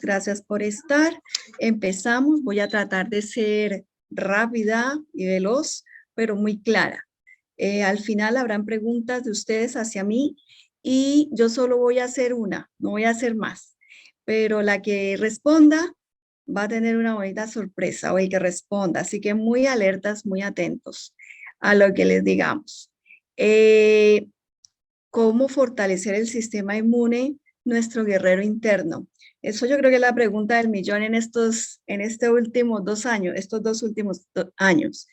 gracias por estar. Empezamos, voy a tratar de ser rápida y veloz, pero muy clara. Al final habrán preguntas de ustedes hacia mí y yo solo voy a hacer una, no voy a hacer más. Pero la que responda va a tener una bonita sorpresa o el que responda. Así que muy alertas, muy atentos a lo que les digamos. ¿Cómo fortalecer el sistema inmune, nuestro guerrero interno? Eso yo creo que es la pregunta del millón en estos últimos 2 años, estos 2 últimos años.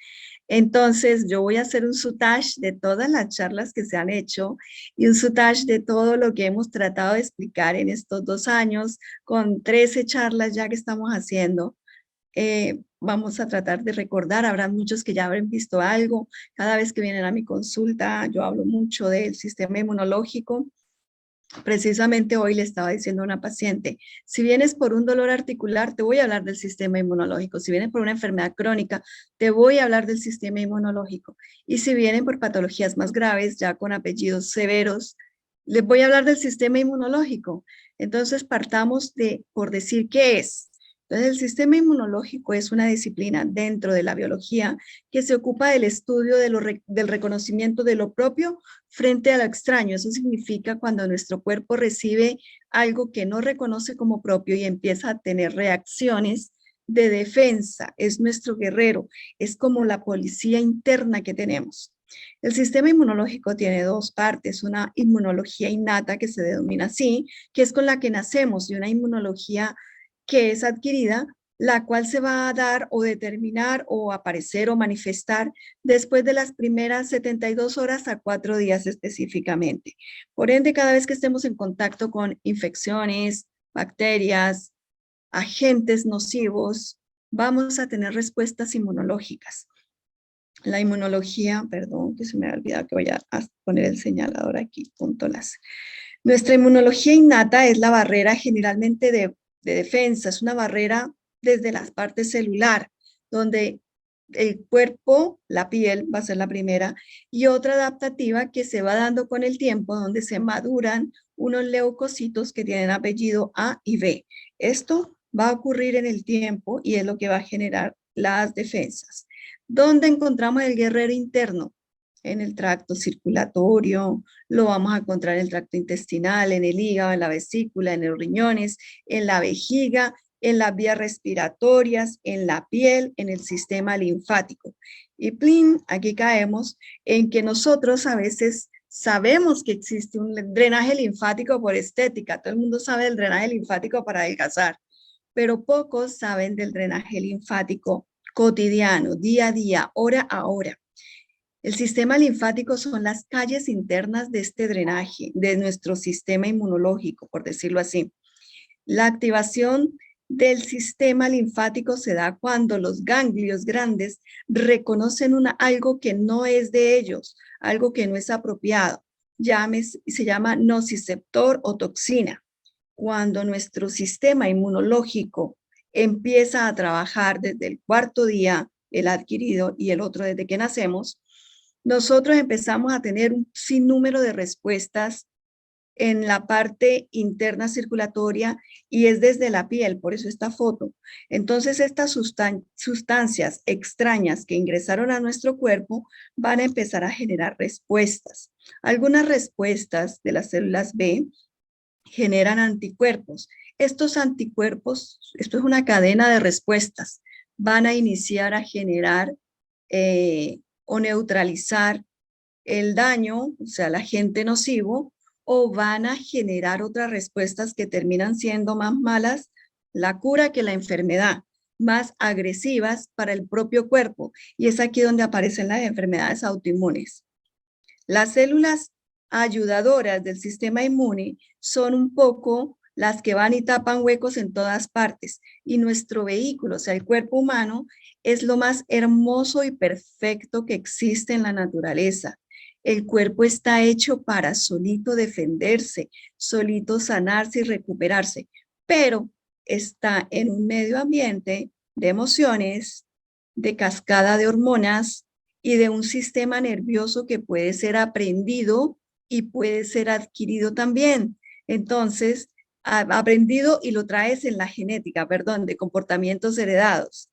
Entonces, yo voy a hacer un sutage de todas las charlas que se han hecho y un sutage de todo lo que hemos tratado de explicar en estos 2 años, con 13 charlas ya que estamos haciendo. Vamos a tratar de recordar, habrá muchos que ya habrán visto algo. Cada vez que vienen a mi consulta, yo hablo mucho del sistema inmunológico. Precisamente hoy le estaba diciendo a una paciente, si vienes por un dolor articular, te voy a hablar del sistema inmunológico. Si vienes por una enfermedad crónica, te voy a hablar del sistema inmunológico. Y si vienen por patologías más graves, ya con apellidos severos, les voy a hablar del sistema inmunológico. Entonces, partamos por decir qué es. Entonces, el sistema inmunológico es una disciplina dentro de la biología que se ocupa del estudio del reconocimiento de lo propio frente a lo extraño. Eso significa cuando nuestro cuerpo recibe algo que no reconoce como propio y empieza a tener reacciones de defensa. Es nuestro guerrero, es como la policía interna que tenemos. El sistema inmunológico tiene 2 partes, una inmunología innata que se denomina así, que es con la que nacemos, y una inmunología que es adquirida, la cual se va a dar o determinar o aparecer o manifestar después de las primeras 72 horas a 4 días específicamente. Por ende, cada vez que estemos en contacto con infecciones, bacterias, agentes nocivos, vamos a tener respuestas inmunológicas. La inmunología, perdón, que se me ha olvidado que voy a poner el señalador aquí, punto las. Nuestra inmunología innata es la barrera generalmente de defensa, es una barrera desde la parte celular, donde el cuerpo, la piel va a ser la primera, y otra adaptativa que se va dando con el tiempo, donde se maduran unos leucocitos que tienen apellido A y B. Esto va a ocurrir en el tiempo y es lo que va a generar las defensas. ¿Dónde encontramos el guerrero interno? En el tracto circulatorio, lo vamos a encontrar en el tracto intestinal, en el hígado, en la vesícula, en los riñones, en la vejiga, en las vías respiratorias, en la piel, en el sistema linfático. Y plin, aquí caemos en que nosotros a veces sabemos que existe un drenaje linfático por estética. Todo el mundo sabe del drenaje linfático para adelgazar, pero pocos saben del drenaje linfático cotidiano, día a día, hora a hora. El sistema linfático son las calles internas de este drenaje, de nuestro sistema inmunológico, por decirlo así. La activación del sistema linfático se da cuando los ganglios grandes reconocen algo que no es de ellos, algo que no es apropiado. Se llama nociceptor o toxina. Cuando nuestro sistema inmunológico empieza a trabajar desde el 4.º día, el adquirido, y el otro desde que nacemos, nosotros empezamos a tener un sinnúmero de respuestas en la parte interna circulatoria y es desde la piel, por eso esta foto. Entonces, estas sustancias extrañas que ingresaron a nuestro cuerpo van a empezar a generar respuestas. Algunas respuestas de las células B generan anticuerpos. Estos anticuerpos, esto es una cadena de respuestas, van a iniciar a generar o neutralizar el daño, o sea, el agente nocivo, o van a generar otras respuestas que terminan siendo más malas, la cura que la enfermedad, más agresivas para el propio cuerpo. Y es aquí donde aparecen las enfermedades autoinmunes. Las células ayudadoras del sistema inmune son un poco las que van y tapan huecos en todas partes. Y nuestro vehículo, o sea, el cuerpo humano, es lo más hermoso y perfecto que existe en la naturaleza. El cuerpo está hecho para solito defenderse, solito sanarse y recuperarse, pero está en un medio ambiente de emociones, de cascada de hormonas y de un sistema nervioso que puede ser aprendido y puede ser adquirido también. Entonces, aprendido y lo traes en la genética, perdón, de comportamientos heredados.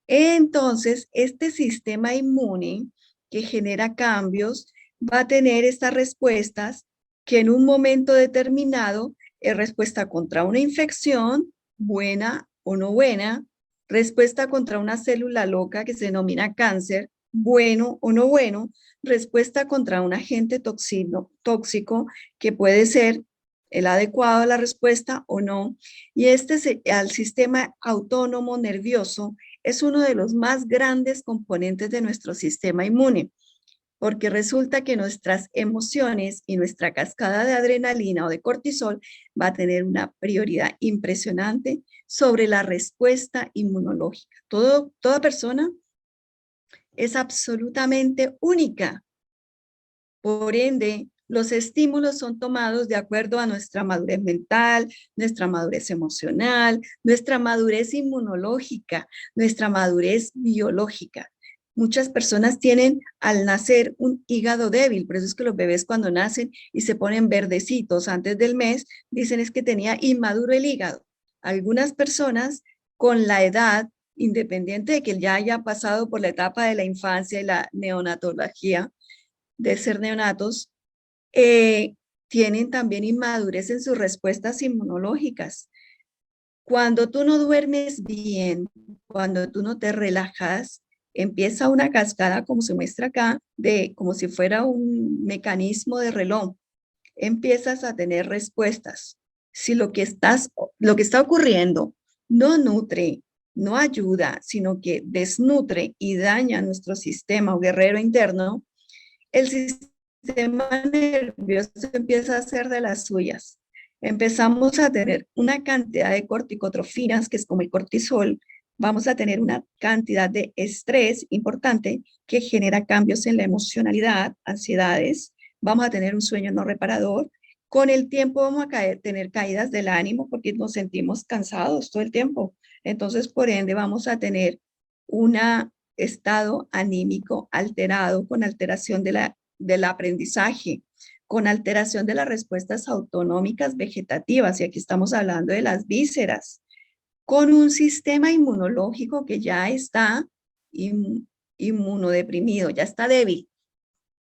Entonces, este sistema inmune que genera cambios va a tener estas respuestas que en un momento determinado es respuesta contra una infección, buena o no buena, respuesta contra una célula loca que se denomina cáncer, bueno o no bueno, respuesta contra un agente tóxico que puede ser el adecuado a la respuesta o no. Y al sistema autónomo nervioso es uno de los más grandes componentes de nuestro sistema inmune, porque resulta que nuestras emociones y nuestra cascada de adrenalina o de cortisol va a tener una prioridad impresionante sobre la respuesta inmunológica. Toda persona es absolutamente única. Por ende, los estímulos son tomados de acuerdo a nuestra madurez mental, nuestra madurez emocional, nuestra madurez inmunológica, nuestra madurez biológica. Muchas personas tienen al nacer un hígado débil, por eso es que los bebés cuando nacen y se ponen verdecitos antes del mes, dicen es que tenía inmaduro el hígado. Algunas personas con la edad, independiente de que ya haya pasado por la etapa de la infancia y la neonatología, de ser neonatos, tienen también inmadurez en sus respuestas inmunológicas. Cuando tú no duermes bien, cuando tú no te relajas, empieza una cascada, como se muestra acá, como si fuera un mecanismo de reloj. Empiezas a tener respuestas. Si lo que está ocurriendo no nutre, no ayuda, sino que desnutre y daña nuestro sistema o guerrero interno, el sistema nervioso empieza a hacer de las suyas. Empezamos a tener una cantidad de corticotrofinas, que es como el cortisol, vamos a tener una cantidad de estrés importante que genera cambios en la emocionalidad, ansiedades, vamos a tener un sueño no reparador, con el tiempo vamos a tener caídas del ánimo porque nos sentimos cansados todo el tiempo. Entonces, por ende, vamos a tener un estado anímico alterado, con alteración del aprendizaje, con alteración de las respuestas autonómicas vegetativas, y aquí estamos hablando de las vísceras, con un sistema inmunológico que ya está inmunodeprimido, ya está débil.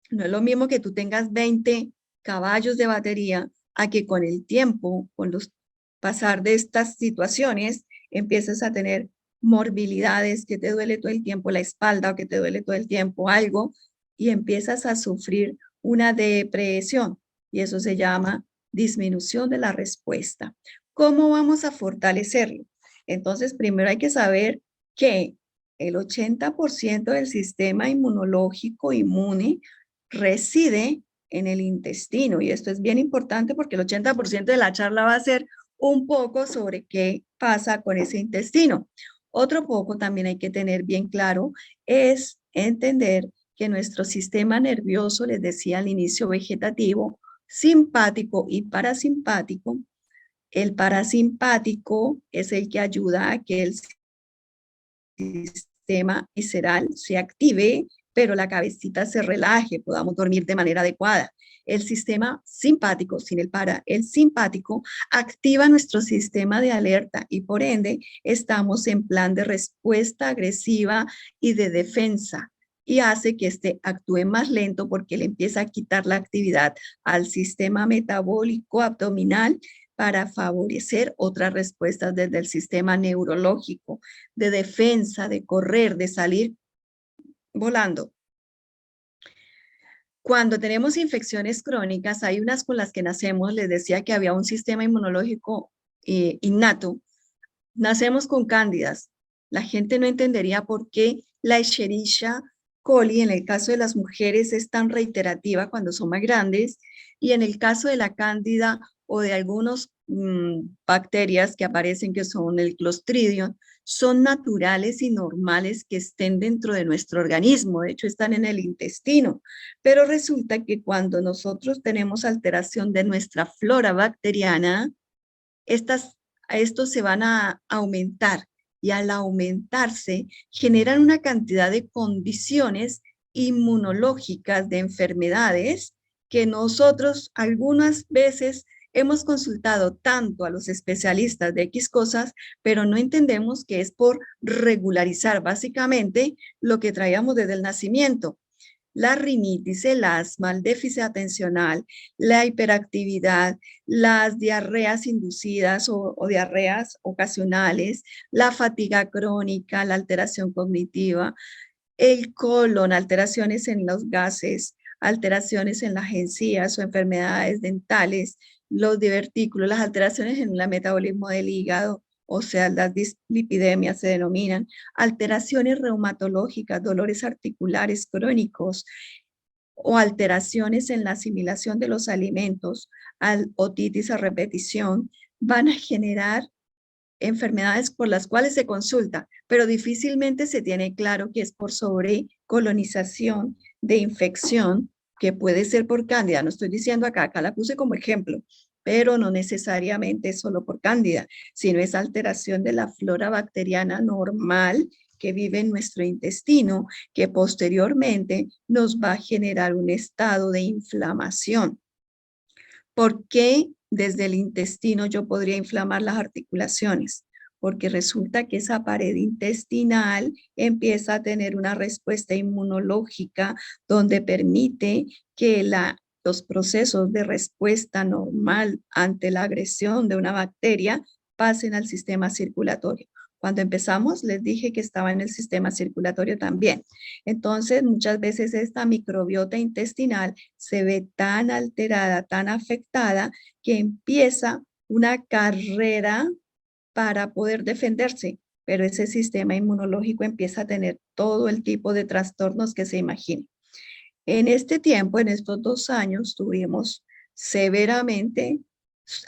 No es lo mismo que tú tengas 20 caballos de batería a que con el tiempo, con los pasar de estas situaciones, empieces a tener morbilidades, que te duele todo el tiempo la espalda o que te duele todo el tiempo algo y empiezas a sufrir una depresión y eso se llama disminución de la respuesta. ¿Cómo vamos a fortalecerlo? Entonces, primero hay que saber que el 80% del sistema inmunológico inmune reside en el intestino y esto es bien importante porque el 80% de la charla va a ser un poco sobre qué pasa con ese intestino. Otro poco también hay que tener bien claro es entender que nuestro sistema nervioso, les decía al inicio, vegetativo, simpático y parasimpático, el parasimpático es el que ayuda a que el sistema visceral se active, pero la cabecita se relaje, podamos dormir de manera adecuada. El sistema simpático, sin el simpático activa nuestro sistema de alerta y por ende estamos en plan de respuesta agresiva y de defensa y hace que este actúe más lento porque le empieza a quitar la actividad al sistema metabólico abdominal para favorecer otras respuestas desde el sistema neurológico, de defensa, de correr, de salir volando. Cuando tenemos infecciones crónicas, hay unas con las que nacemos, les decía que había un sistema inmunológico innato. Nacemos con cándidas. La gente no entendería por qué la Escherichia coli en el caso de las mujeres es tan reiterativa cuando son más grandes y en el caso de la cándida o de algunas bacterias que aparecen que son el Clostridium, son naturales y normales que estén dentro de nuestro organismo, de hecho están en el intestino, pero resulta que cuando nosotros tenemos alteración de nuestra flora bacteriana, estos se van a aumentar y al aumentarse generan una cantidad de condiciones inmunológicas de enfermedades que nosotros algunas veces hemos consultado tanto a los especialistas de X cosas, pero no entendemos que es por regularizar básicamente lo que traíamos desde el nacimiento. La rinitis, el asma, el déficit atencional, la hiperactividad, las diarreas inducidas o diarreas ocasionales, la fatiga crónica, la alteración cognitiva, el colon, alteraciones en los gases, alteraciones en las encías o enfermedades dentales, los divertículos, las alteraciones en el metabolismo del hígado, o sea, las dislipidemias se denominan, alteraciones reumatológicas, dolores articulares crónicos o alteraciones en la asimilación de los alimentos, otitis a repetición, van a generar enfermedades por las cuales se consulta, pero difícilmente se tiene claro que es por sobrecolonización de infección, que puede ser por cándida. No estoy diciendo acá la puse como ejemplo, pero no necesariamente es solo por cándida, sino es alteración de la flora bacteriana normal que vive en nuestro intestino, que posteriormente nos va a generar un estado de inflamación. ¿Por qué desde el intestino yo podría inflamar las articulaciones? Porque resulta que esa pared intestinal empieza a tener una respuesta inmunológica donde permite que los procesos de respuesta normal ante la agresión de una bacteria pasen al sistema circulatorio. Cuando empezamos, les dije que estaba en el sistema circulatorio también. Entonces, muchas veces esta microbiota intestinal se ve tan alterada, tan afectada, que empieza una carrera para poder defenderse, pero ese sistema inmunológico empieza a tener todo el tipo de trastornos que se imagine. En este tiempo, en estos 2 años, estuvimos severamente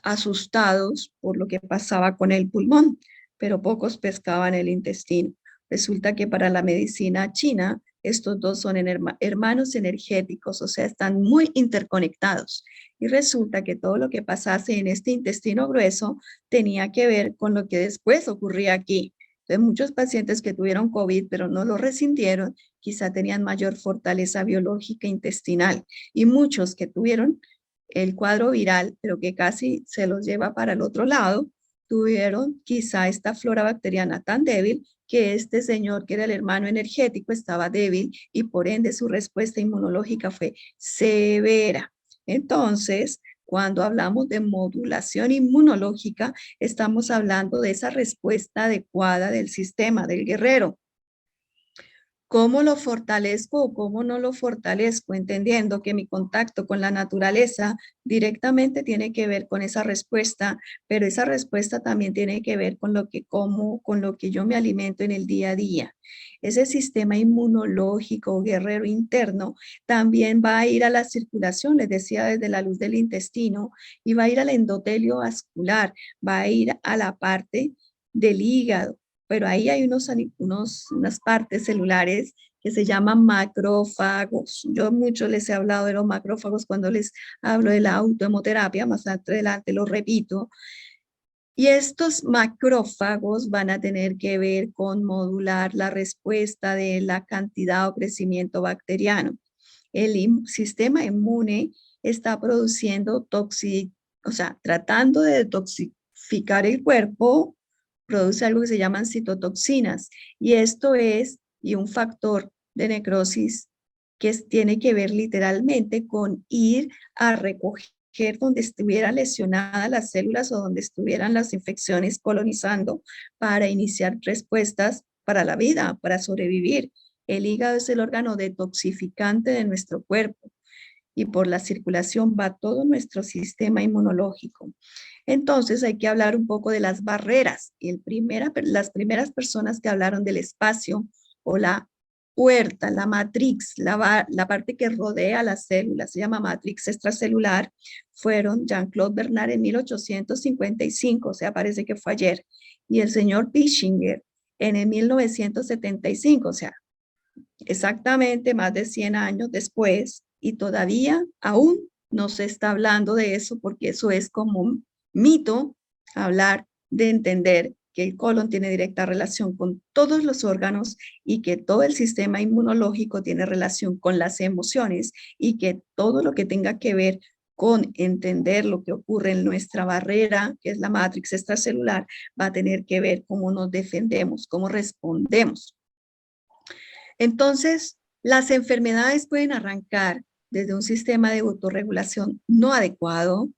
asustados por lo que pasaba con el pulmón, pero pocos pescaban el intestino. Resulta que para la medicina china, estos dos son hermanos energéticos, o sea, están muy interconectados. Y resulta que todo lo que pasase en este intestino grueso tenía que ver con lo que después ocurría aquí. Entonces, muchos pacientes que tuvieron COVID, pero no lo resintieron, quizá tenían mayor fortaleza biológica intestinal. Y muchos que tuvieron el cuadro viral, pero que casi se los lleva para el otro lado, tuvieron quizá esta flora bacteriana tan débil que este señor, que era el hermano energético, estaba débil y por ende su respuesta inmunológica fue severa. Entonces, cuando hablamos de modulación inmunológica, estamos hablando de esa respuesta adecuada del sistema, del guerrero. ¿Cómo lo fortalezco o cómo no lo fortalezco? Entendiendo que mi contacto con la naturaleza directamente tiene que ver con esa respuesta, pero esa respuesta también tiene que ver con lo que como, con lo que yo me alimento en el día a día. Ese sistema inmunológico, guerrero interno, también va a ir a la circulación, les decía, desde la luz del intestino, y va a ir al endotelio vascular, va a ir a la parte del hígado, pero ahí hay unas partes celulares que se llaman macrófagos. Yo mucho les he hablado de los macrófagos cuando les hablo de la autohemoterapia, más adelante lo repito. Y estos macrófagos van a tener que ver con modular la respuesta de la cantidad o crecimiento bacteriano. El sistema inmune está produciendo o sea, tratando de detoxificar el cuerpo, produce algo que se llaman citotoxinas. Y esto es un factor de necrosis que tiene que ver literalmente con ir a recoger donde estuvieran lesionadas las células o donde estuvieran las infecciones colonizando para iniciar respuestas para la vida, para sobrevivir. El hígado es el órgano detoxificante de nuestro cuerpo y por la circulación va todo nuestro sistema inmunológico. Entonces hay que hablar un poco de las barreras. Las primeras personas que hablaron del espacio o la puerta, la matrix, la parte que rodea las células, se llama matrix extracelular, fueron Jean-Claude Bernard en 1855, o sea, parece que fue ayer, y el señor Pischinger en el 1975, o sea, exactamente más de 100 años después, y todavía aún no se está hablando de eso porque eso es como un mito, hablar de entender que el colon tiene directa relación con todos los órganos y que todo el sistema inmunológico tiene relación con las emociones y que todo lo que tenga que ver con entender lo que ocurre en nuestra barrera, que es la matrix extracelular, va a tener que ver cómo nos defendemos, cómo respondemos. Entonces, las enfermedades pueden arrancar desde un sistema de autorregulación no adecuado,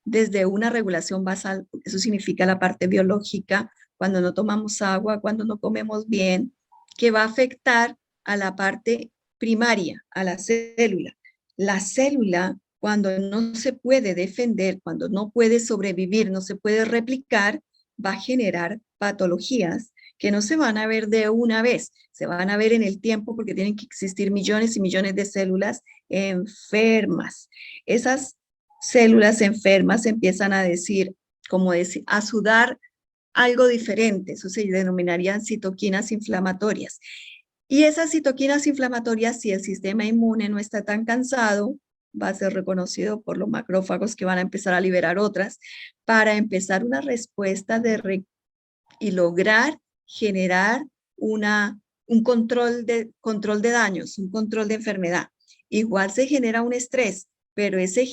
desde una regulación basal, eso significa la parte biológica, cuando no tomamos agua, cuando no comemos bien, que va a afectar a la parte primaria, a la célula. La célula, cuando no se puede defender, cuando no puede sobrevivir, no se puede replicar, va a generar patologías que no se van a ver de una vez, se van a ver en el tiempo porque tienen que existir millones y millones de células enfermas. Esas células enfermas empiezan a decir, como decir, a sudar algo diferente, eso se denominarían citoquinas inflamatorias. Y esas citoquinas inflamatorias, si el sistema inmune no está tan cansado, va a ser reconocido por los macrófagos que van a empezar a liberar otras para empezar una respuesta y lograr generar un control de daños, un control de enfermedad. Igual se genera un estrés, pero ese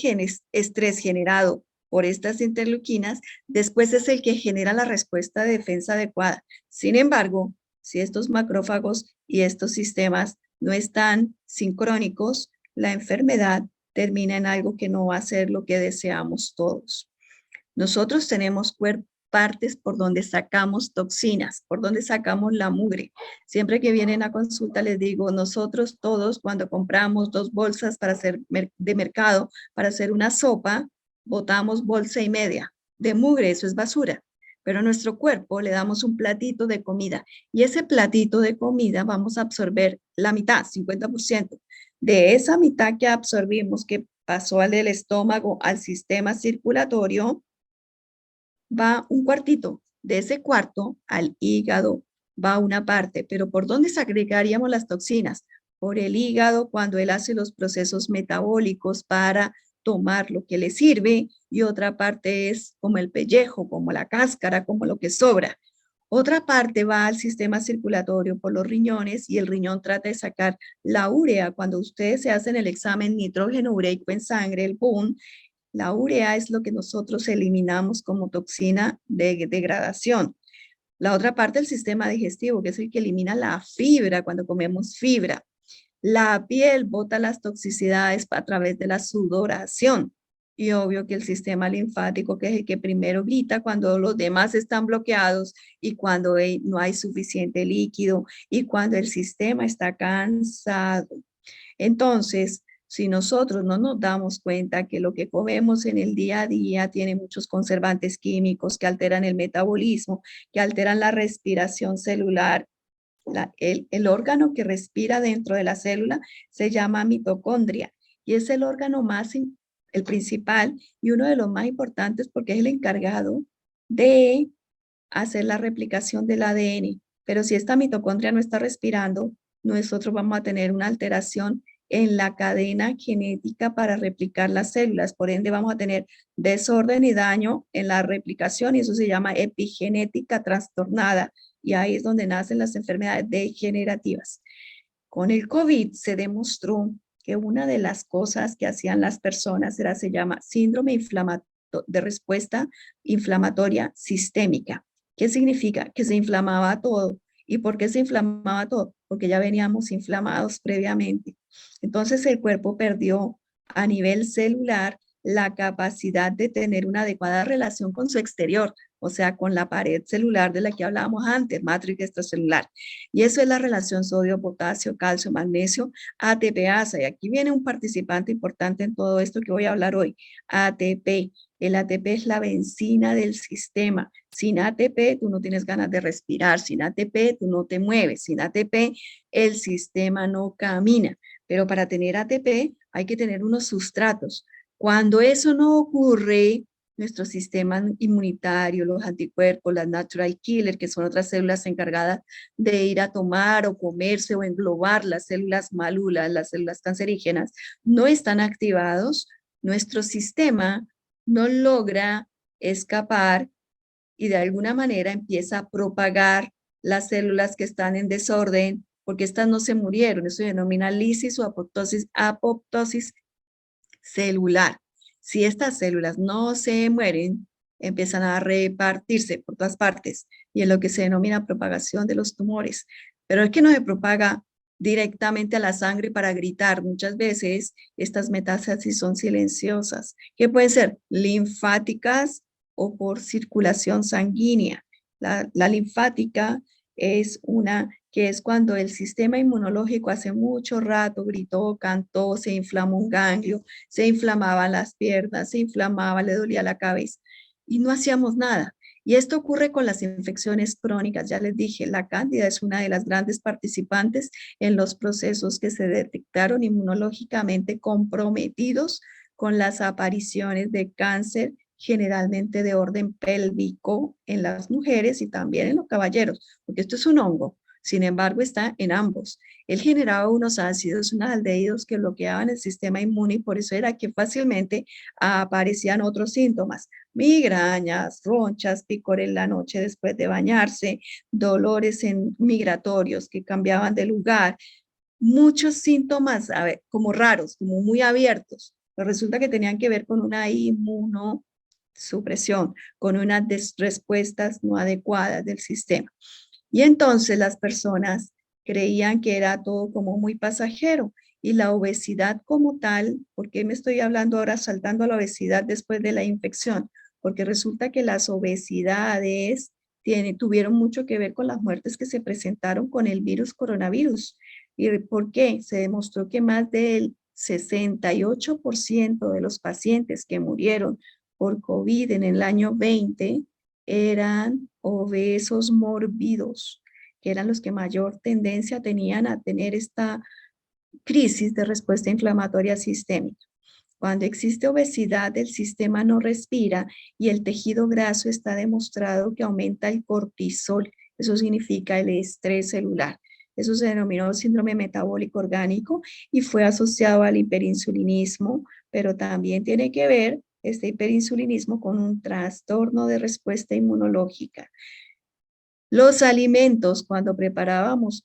estrés generado por estas interleuquinas, después es el que genera la respuesta de defensa adecuada. Sin embargo, si estos macrófagos y estos sistemas no están sincrónicos, la enfermedad termina en algo que no va a ser lo que deseamos todos. Nosotros tenemos partes por donde sacamos toxinas, por donde sacamos la mugre. Siempre que vienen a consulta les digo, nosotros todos cuando compramos 2 bolsas para hacer de mercado, para hacer una sopa, botamos bolsa y media de mugre, eso es basura. Pero a nuestro cuerpo le damos un platito de comida y ese platito de comida vamos a absorber la mitad, 50%. De esa mitad que absorbimos, que pasó al del estómago, al sistema circulatorio, va un cuartito. De ese cuarto al hígado va una parte, pero ¿por dónde segregaríamos las toxinas? Por el hígado cuando él hace los procesos metabólicos para tomar lo que le sirve y otra parte es como el pellejo, como la cáscara, como lo que sobra. Otra parte va al sistema circulatorio por los riñones y el riñón trata de sacar la urea. Cuando ustedes se hacen el examen nitrógeno ureico en sangre, el PUN, la urea es lo que nosotros eliminamos como toxina de degradación. La otra parte del sistema digestivo, que es el que elimina la fibra cuando comemos fibra. La piel bota las toxicidades a través de la sudoración. Y obvio que el sistema linfático, que es el que primero grita cuando los demás están bloqueados y cuando no hay suficiente líquido y cuando el sistema está cansado. Entonces, si nosotros no nos damos cuenta que lo que comemos en el día a día tiene muchos conservantes químicos que alteran el metabolismo, que alteran la respiración celular, el órgano que respira dentro de la célula se llama mitocondria y es el órgano el principal y uno de los más importantes porque es el encargado de hacer la replicación del ADN. Pero si esta mitocondria no está respirando, nosotros vamos a tener una alteración en la cadena genética para replicar las células. Por ende, vamos a tener desorden y daño en la replicación y eso se llama epigenética trastornada. Y ahí es donde nacen las enfermedades degenerativas. Con el COVID se demostró que una de las cosas que hacían las personas se llama síndrome de respuesta inflamatoria sistémica. ¿Qué significa? Que se inflamaba todo. ¿Y por qué se inflamaba todo? Porque ya veníamos inflamados previamente. Entonces el cuerpo perdió a nivel celular la capacidad de tener una adecuada relación con su exterior, o sea, con la pared celular de la que hablábamos antes, matriz extracelular. Y eso es la relación sodio, potasio, calcio, magnesio, ATPasa. Y aquí viene un participante importante en todo esto que voy a hablar hoy, ATP. El ATP es la benzina del sistema. Sin ATP, tú no tienes ganas de respirar. Sin ATP, tú no te mueves. Sin ATP, el sistema no camina. Pero para tener ATP hay que tener unos sustratos. Cuando eso no ocurre, nuestro sistema inmunitario, los anticuerpos, las natural killer, que son otras células encargadas de ir a tomar o comerse o englobar las células malulas, las células cancerígenas, no están activados, nuestro sistema no logra escapar y de alguna manera empieza a propagar las células que están en desorden, porque estas no se murieron, eso se denomina lisis o apoptosis celular. Si estas células no se mueren, empiezan a repartirse por todas partes y es lo que se denomina propagación de los tumores. Pero es que no se propaga directamente a la sangre para gritar. Muchas veces estas metástasis son silenciosas, que pueden ser linfáticas o por circulación sanguínea. La linfática es una que es cuando el sistema inmunológico hace mucho rato gritó, cantó, se inflamó un ganglio, se inflamaban las piernas, se inflamaba, le dolía la cabeza y no hacíamos nada. Y esto ocurre con las infecciones crónicas. Ya les dije, la cándida es una de las grandes participantes en los procesos que se detectaron inmunológicamente comprometidos con las apariciones de cáncer, generalmente de orden pélvico en las mujeres y también en los caballeros, porque esto es un hongo. Sin embargo, está en ambos. Él generaba unos ácidos, unos aldehídos que bloqueaban el sistema inmune y por eso era que fácilmente aparecían otros síntomas, migrañas, ronchas, picor en la noche después de bañarse, dolores migratorios que cambiaban de lugar, muchos síntomas a ver, como raros, como muy abiertos, pero resulta que tenían que ver con una inmunosupresión, con unas respuestas no adecuadas del sistema. Y entonces las personas creían que era todo como muy pasajero y la obesidad como tal, ¿por qué me estoy hablando ahora saltando a la obesidad después de la infección? Porque resulta que las obesidades tuvieron mucho que ver con las muertes que se presentaron con el virus coronavirus. ¿Y por qué? Se demostró que más del 68% de los pacientes que murieron por COVID en el año 20 eran obesos mórbidos, que eran los que mayor tendencia tenían a tener esta crisis de respuesta inflamatoria sistémica. Cuando existe obesidad, el sistema no respira y el tejido graso está demostrado que aumenta el cortisol. Eso significa el estrés celular. Eso se denominó síndrome metabólico orgánico y fue asociado al hiperinsulinismo, pero también tiene que ver este hiperinsulinismo con un trastorno de respuesta inmunológica. Los alimentos, cuando preparamos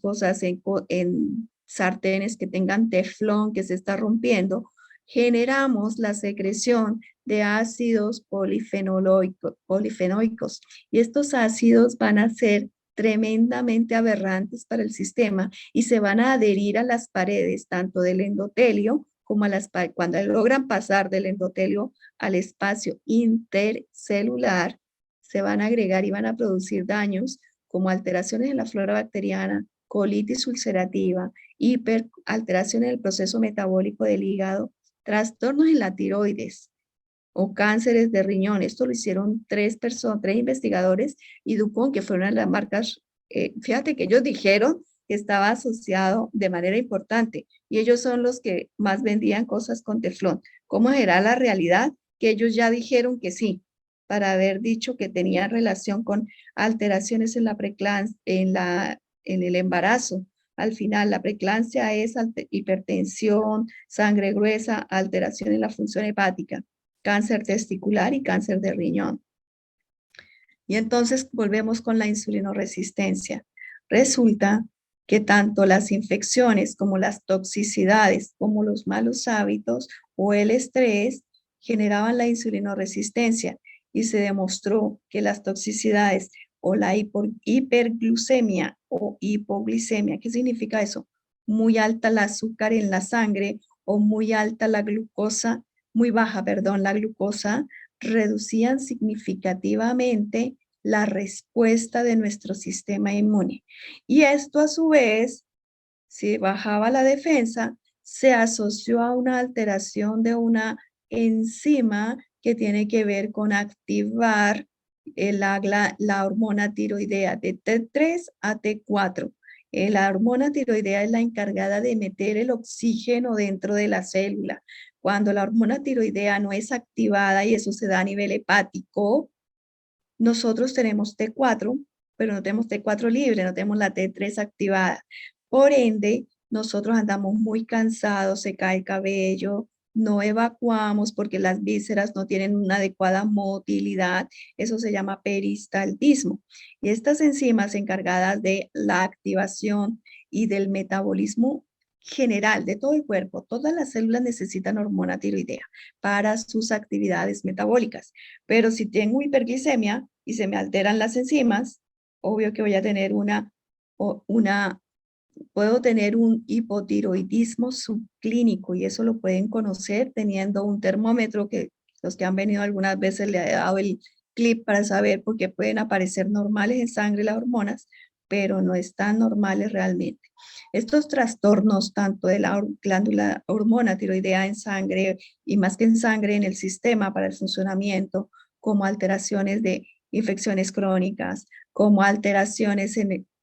cosas en sartenes que tengan teflón que se está rompiendo, generamos la secreción de ácidos polifenoicos. Y estos ácidos van a ser tremendamente aberrantes para el sistema y se van a adherir a las paredes, tanto del endotelio como cuando logran pasar del endotelio al espacio intercelular, se van a agregar y van a producir daños como alteraciones en la flora bacteriana, colitis ulcerativa, alteraciones del proceso metabólico del hígado, trastornos en la tiroides o cánceres de riñón. Esto lo hicieron tres investigadores y DuPont, que fueron las marcas, fíjate que ellos dijeron que estaba asociado de manera importante y ellos son los que más vendían cosas con teflón. ¿Cómo era la realidad? Que ellos ya dijeron que sí, para haber dicho que tenía relación con alteraciones en en el embarazo. Al final, la preeclampsia es hipertensión, sangre gruesa, alteración en la función hepática, cáncer testicular y cáncer de riñón. Y entonces volvemos con la insulinoresistencia. Resulta que tanto las infecciones como las toxicidades, como los malos hábitos o el estrés generaban la insulinoresistencia y se demostró que las toxicidades o la hiperglucemia o hipoglicemia, ¿qué significa eso? Muy alta el azúcar en la sangre o muy alta la glucosa, muy baja, perdón, la glucosa, reducían significativamente la respuesta de nuestro sistema inmune. Y esto a su vez, si bajaba la defensa, se asoció a una alteración de una enzima que tiene que ver con activar la hormona tiroidea de T3 a T4. La hormona tiroidea es la encargada de meter el oxígeno dentro de la célula. Cuando la hormona tiroidea no es activada y eso se da a nivel hepático, nosotros tenemos T4, pero no tenemos T4 libre, no tenemos la T3 activada. Por ende, nosotros andamos muy cansados, se cae el cabello, no evacuamos porque las vísceras no tienen una adecuada motilidad. Eso se llama peristaltismo. Y estas enzimas encargadas de la activación y del metabolismo general de todo el cuerpo, todas las células necesitan hormona tiroidea para sus actividades metabólicas. Pero si tengo hiperglicemia y se me alteran las enzimas, obvio que voy a tener puedo tener un hipotiroidismo subclínico y eso lo pueden conocer teniendo un termómetro que los que han venido algunas veces le he dado el clip para saber porque pueden aparecer normales en sangre las hormonas, pero no están normales realmente. Estos trastornos, tanto de la glándula hormona tiroidea en sangre y más que en sangre en el sistema para el funcionamiento, como alteraciones de infecciones crónicas, como alteraciones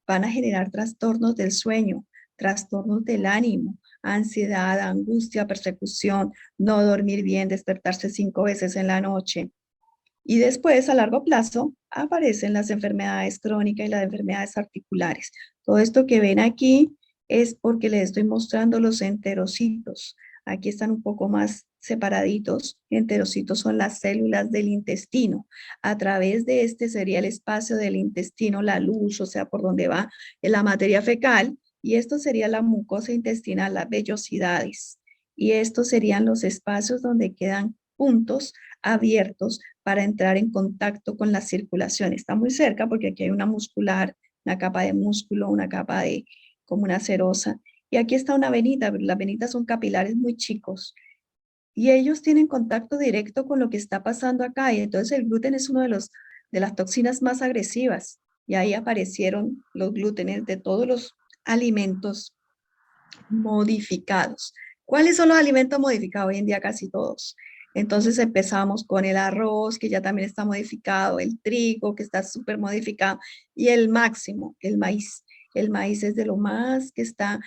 van a generar trastornos del sueño, trastornos del ánimo, ansiedad, angustia, persecución, no dormir bien, despertarse 5 veces en la noche. Y después, a largo plazo, aparecen las enfermedades crónicas y las enfermedades articulares. Todo esto que ven aquí es porque les estoy mostrando los enterocitos. Aquí están un poco más separaditos. Enterocitos son las células del intestino. A través de este sería el espacio del intestino, la luz, o sea, por donde va la materia fecal. Y esto sería la mucosa intestinal, las vellosidades. Y estos serían los espacios donde quedan puntos abiertos para entrar en contacto con la circulación. Está muy cerca porque aquí hay una muscular, una capa de músculo, una capa de como una serosa. Y aquí está una venita, las venitas son capilares muy chicos. Y ellos tienen contacto directo con lo que está pasando acá. Y entonces el gluten es uno de las toxinas más agresivas. Y ahí aparecieron los glútenes de todos los alimentos modificados. ¿Cuáles son los alimentos modificados? Hoy en día casi todos. Entonces empezamos con el arroz, que ya también está modificado, el trigo, que está súper modificado, y el máximo, el maíz. El maíz es de lo más que está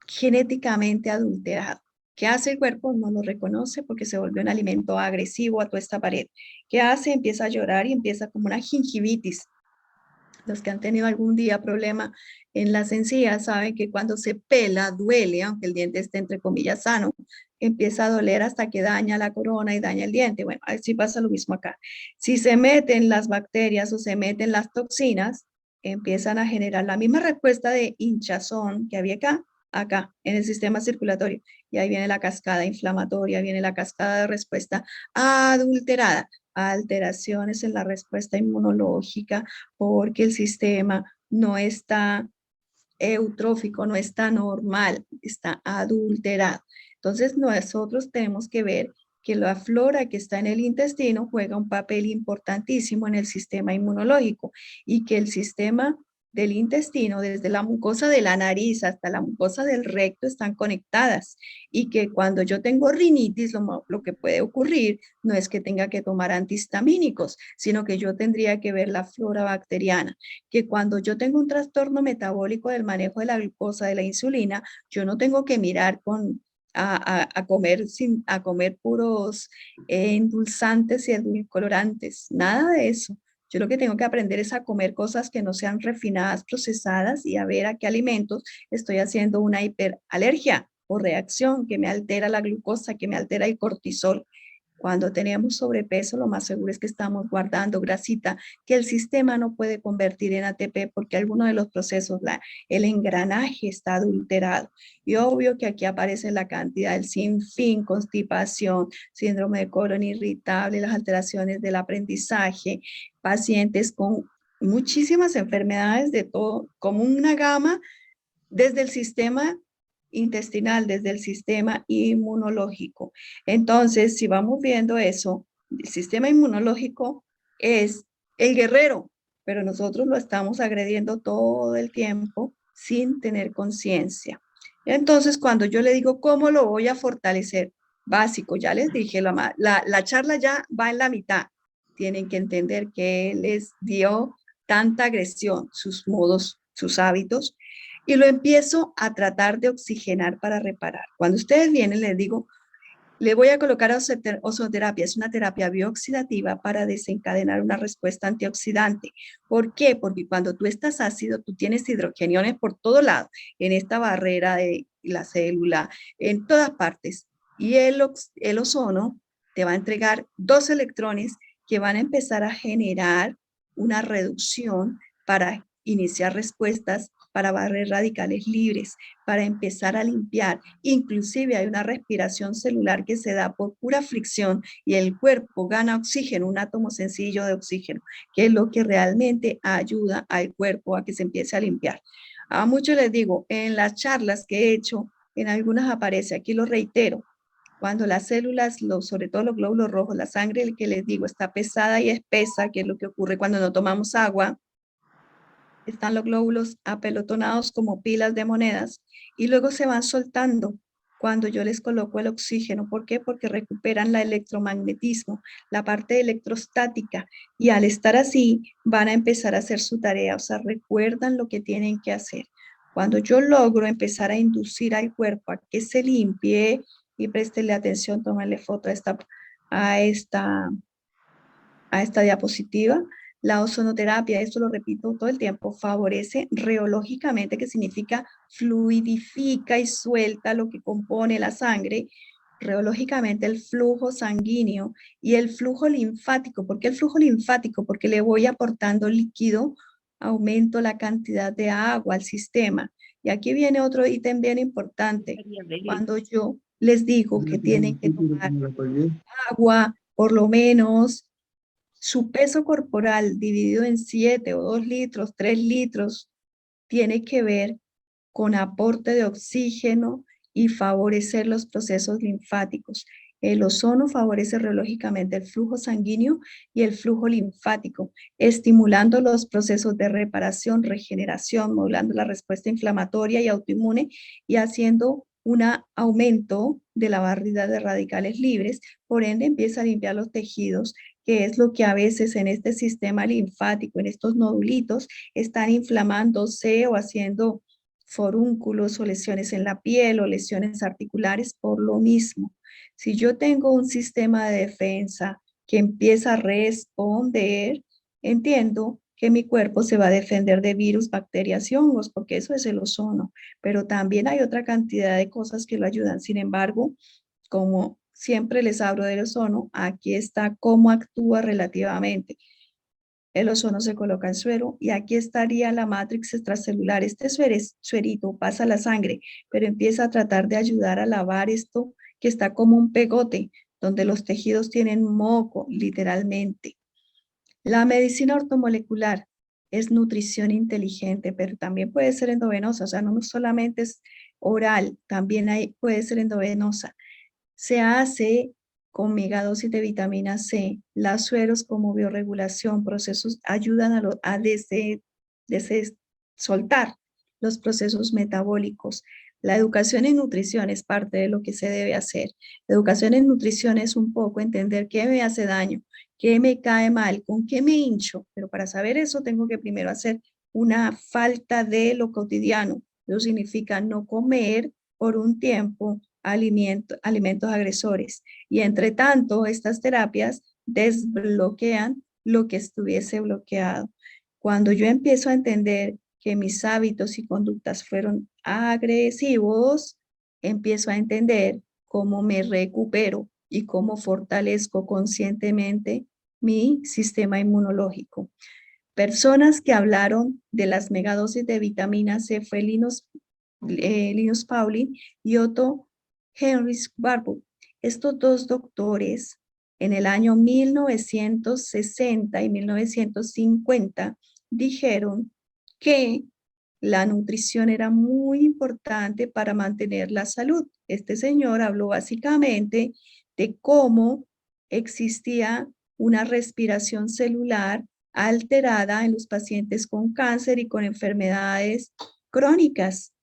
genéticamente adulterado. ¿Qué hace el cuerpo? No lo reconoce porque se vuelve un alimento agresivo a toda esta pared. ¿Qué hace? Empieza a llorar y empieza como una gingivitis. Los que han tenido algún día problema en las encías saben que cuando se pela duele, aunque el diente esté entre comillas sano, empieza a doler hasta que daña la corona y daña el diente. Bueno, así pasa lo mismo acá. Si se meten las bacterias o se meten las toxinas, empiezan a generar la misma respuesta de hinchazón que había acá, en el sistema circulatorio. Y ahí viene la cascada inflamatoria, viene la cascada de respuesta adulterada, alteraciones en la respuesta inmunológica, porque el sistema no está eutrófico, no está normal, está adulterado. Entonces nosotros tenemos que ver que la flora que está en el intestino juega un papel importantísimo en el sistema inmunológico y que el sistema del intestino, desde la mucosa de la nariz hasta la mucosa del recto, están conectadas y que cuando yo tengo rinitis, lo que puede ocurrir no es que tenga que tomar antihistamínicos, sino que yo tendría que ver la flora bacteriana, que cuando yo tengo un trastorno metabólico del manejo de la glucosa, de la insulina, yo no tengo que mirar a comer puros endulzantes y edulcorantes, nada de eso. Yo lo que tengo que aprender es a comer cosas que no sean refinadas, procesadas y a ver a qué alimentos estoy haciendo una hiperalergia o reacción que me altera la glucosa, que me altera el cortisol. Cuando tenemos sobrepeso, lo más seguro es que estamos guardando grasita que el sistema no puede convertir en ATP porque alguno de los procesos, el engranaje está adulterado. Y obvio que aquí aparece la cantidad del sinfín, constipación, síndrome de colon irritable, las alteraciones del aprendizaje, pacientes con muchísimas enfermedades de todo, como una gama desde el sistema intestinal, desde el sistema inmunológico. Entonces, si vamos viendo eso, el sistema inmunológico es el guerrero, pero nosotros lo estamos agrediendo todo el tiempo sin tener conciencia. Entonces, cuando yo le digo, ¿cómo lo voy a fortalecer? Básico, ya les dije, la charla ya va en la mitad. Tienen que entender que les dio tanta agresión, sus modos, sus hábitos, y lo empiezo a tratar de oxigenar para reparar. Cuando ustedes vienen, les digo, le voy a colocar ozoterapia, es una terapia bioxidativa para desencadenar una respuesta antioxidante. ¿Por qué? Porque cuando tú estás ácido, tú tienes hidrogeniones por todo lado, en esta barrera de la célula, en todas partes. Y el ozono te va a entregar 2 electrones que van a empezar a generar una reducción para iniciar respuestas para barrer radicales libres, para empezar a limpiar. Inclusive hay una respiración celular que se da por pura fricción y el cuerpo gana oxígeno, un átomo sencillo de oxígeno, que es lo que realmente ayuda al cuerpo a que se empiece a limpiar. A muchos les digo, en las charlas que he hecho, en algunas aparece, aquí lo reitero, cuando las células, sobre todo los glóbulos rojos, la sangre, el que les digo, está pesada y espesa, que es lo que ocurre cuando no tomamos agua, están los glóbulos apelotonados como pilas de monedas y luego se van soltando cuando yo les coloco el oxígeno. ¿Por qué? Porque recuperan la electromagnetismo, la parte electrostática, y al estar así van a empezar a hacer su tarea, o sea, recuerdan lo que tienen que hacer. Cuando yo logro empezar a inducir al cuerpo a que se limpie, y préstele atención, tómale foto a esta, a esta diapositiva. La ozonoterapia, esto lo repito todo el tiempo, favorece reológicamente, que significa fluidifica y suelta lo que compone la sangre, reológicamente el flujo sanguíneo y el flujo linfático. ¿Por qué el flujo linfático? Porque le voy aportando líquido, aumento la cantidad de agua al sistema. Y aquí viene otro ítem bien importante. Cuando yo les digo que tienen que tomar agua, por lo menos su peso corporal dividido en 7 o 2 litros, 3 litros, tiene que ver con aporte de oxígeno y favorecer los procesos linfáticos. El ozono favorece reológicamente el flujo sanguíneo y el flujo linfático, estimulando los procesos de reparación, regeneración, modulando la respuesta inflamatoria y autoinmune y haciendo un aumento de la barrida de radicales libres. Por ende, empieza a limpiar los tejidos, que es lo que a veces en este sistema linfático, en estos nodulitos, están inflamándose o haciendo forúnculos o lesiones en la piel o lesiones articulares por lo mismo. Si yo tengo un sistema de defensa que empieza a responder, entiendo que mi cuerpo se va a defender de virus, bacterias y hongos, porque eso es el ozono. Pero también hay otra cantidad de cosas que lo ayudan. Sin embargo, como siempre les hablo del ozono, aquí está cómo actúa relativamente. El ozono se coloca en suero y aquí estaría la matrix extracelular. Este suerito pasa a la sangre, pero empieza a tratar de ayudar a lavar esto que está como un pegote, donde los tejidos tienen moco, literalmente. La medicina ortomolecular es nutrición inteligente, pero también puede ser endovenosa, o sea, no solamente es oral, también puede ser endovenosa. Se hace con megadosis de vitamina C, las sueros como bioregulación, procesos ayudan a soltar los procesos metabólicos. La educación en nutrición es parte de lo que se debe hacer. La educación en nutrición es un poco entender qué me hace daño, qué me cae mal, con qué me hincho, pero para saber eso tengo que primero hacer una falta de lo cotidiano. Eso significa no comer por un tiempo alimentos agresores. Y entre tanto, estas terapias desbloquean lo que estuviese bloqueado. Cuando yo empiezo a entender que mis hábitos y conductas fueron agresivos, empiezo a entender cómo me recupero y cómo fortalezco conscientemente mi sistema inmunológico. Personas que hablaron de las megadosis de vitamina C fue Linus Pauling y Otto Heinrich Warburg. Estos dos doctores en el año 1960 y 1950 dijeron que la nutrición era muy importante para mantener la salud. Este señor habló básicamente de cómo existía una respiración celular alterada en los pacientes con cáncer y con enfermedades crónicas.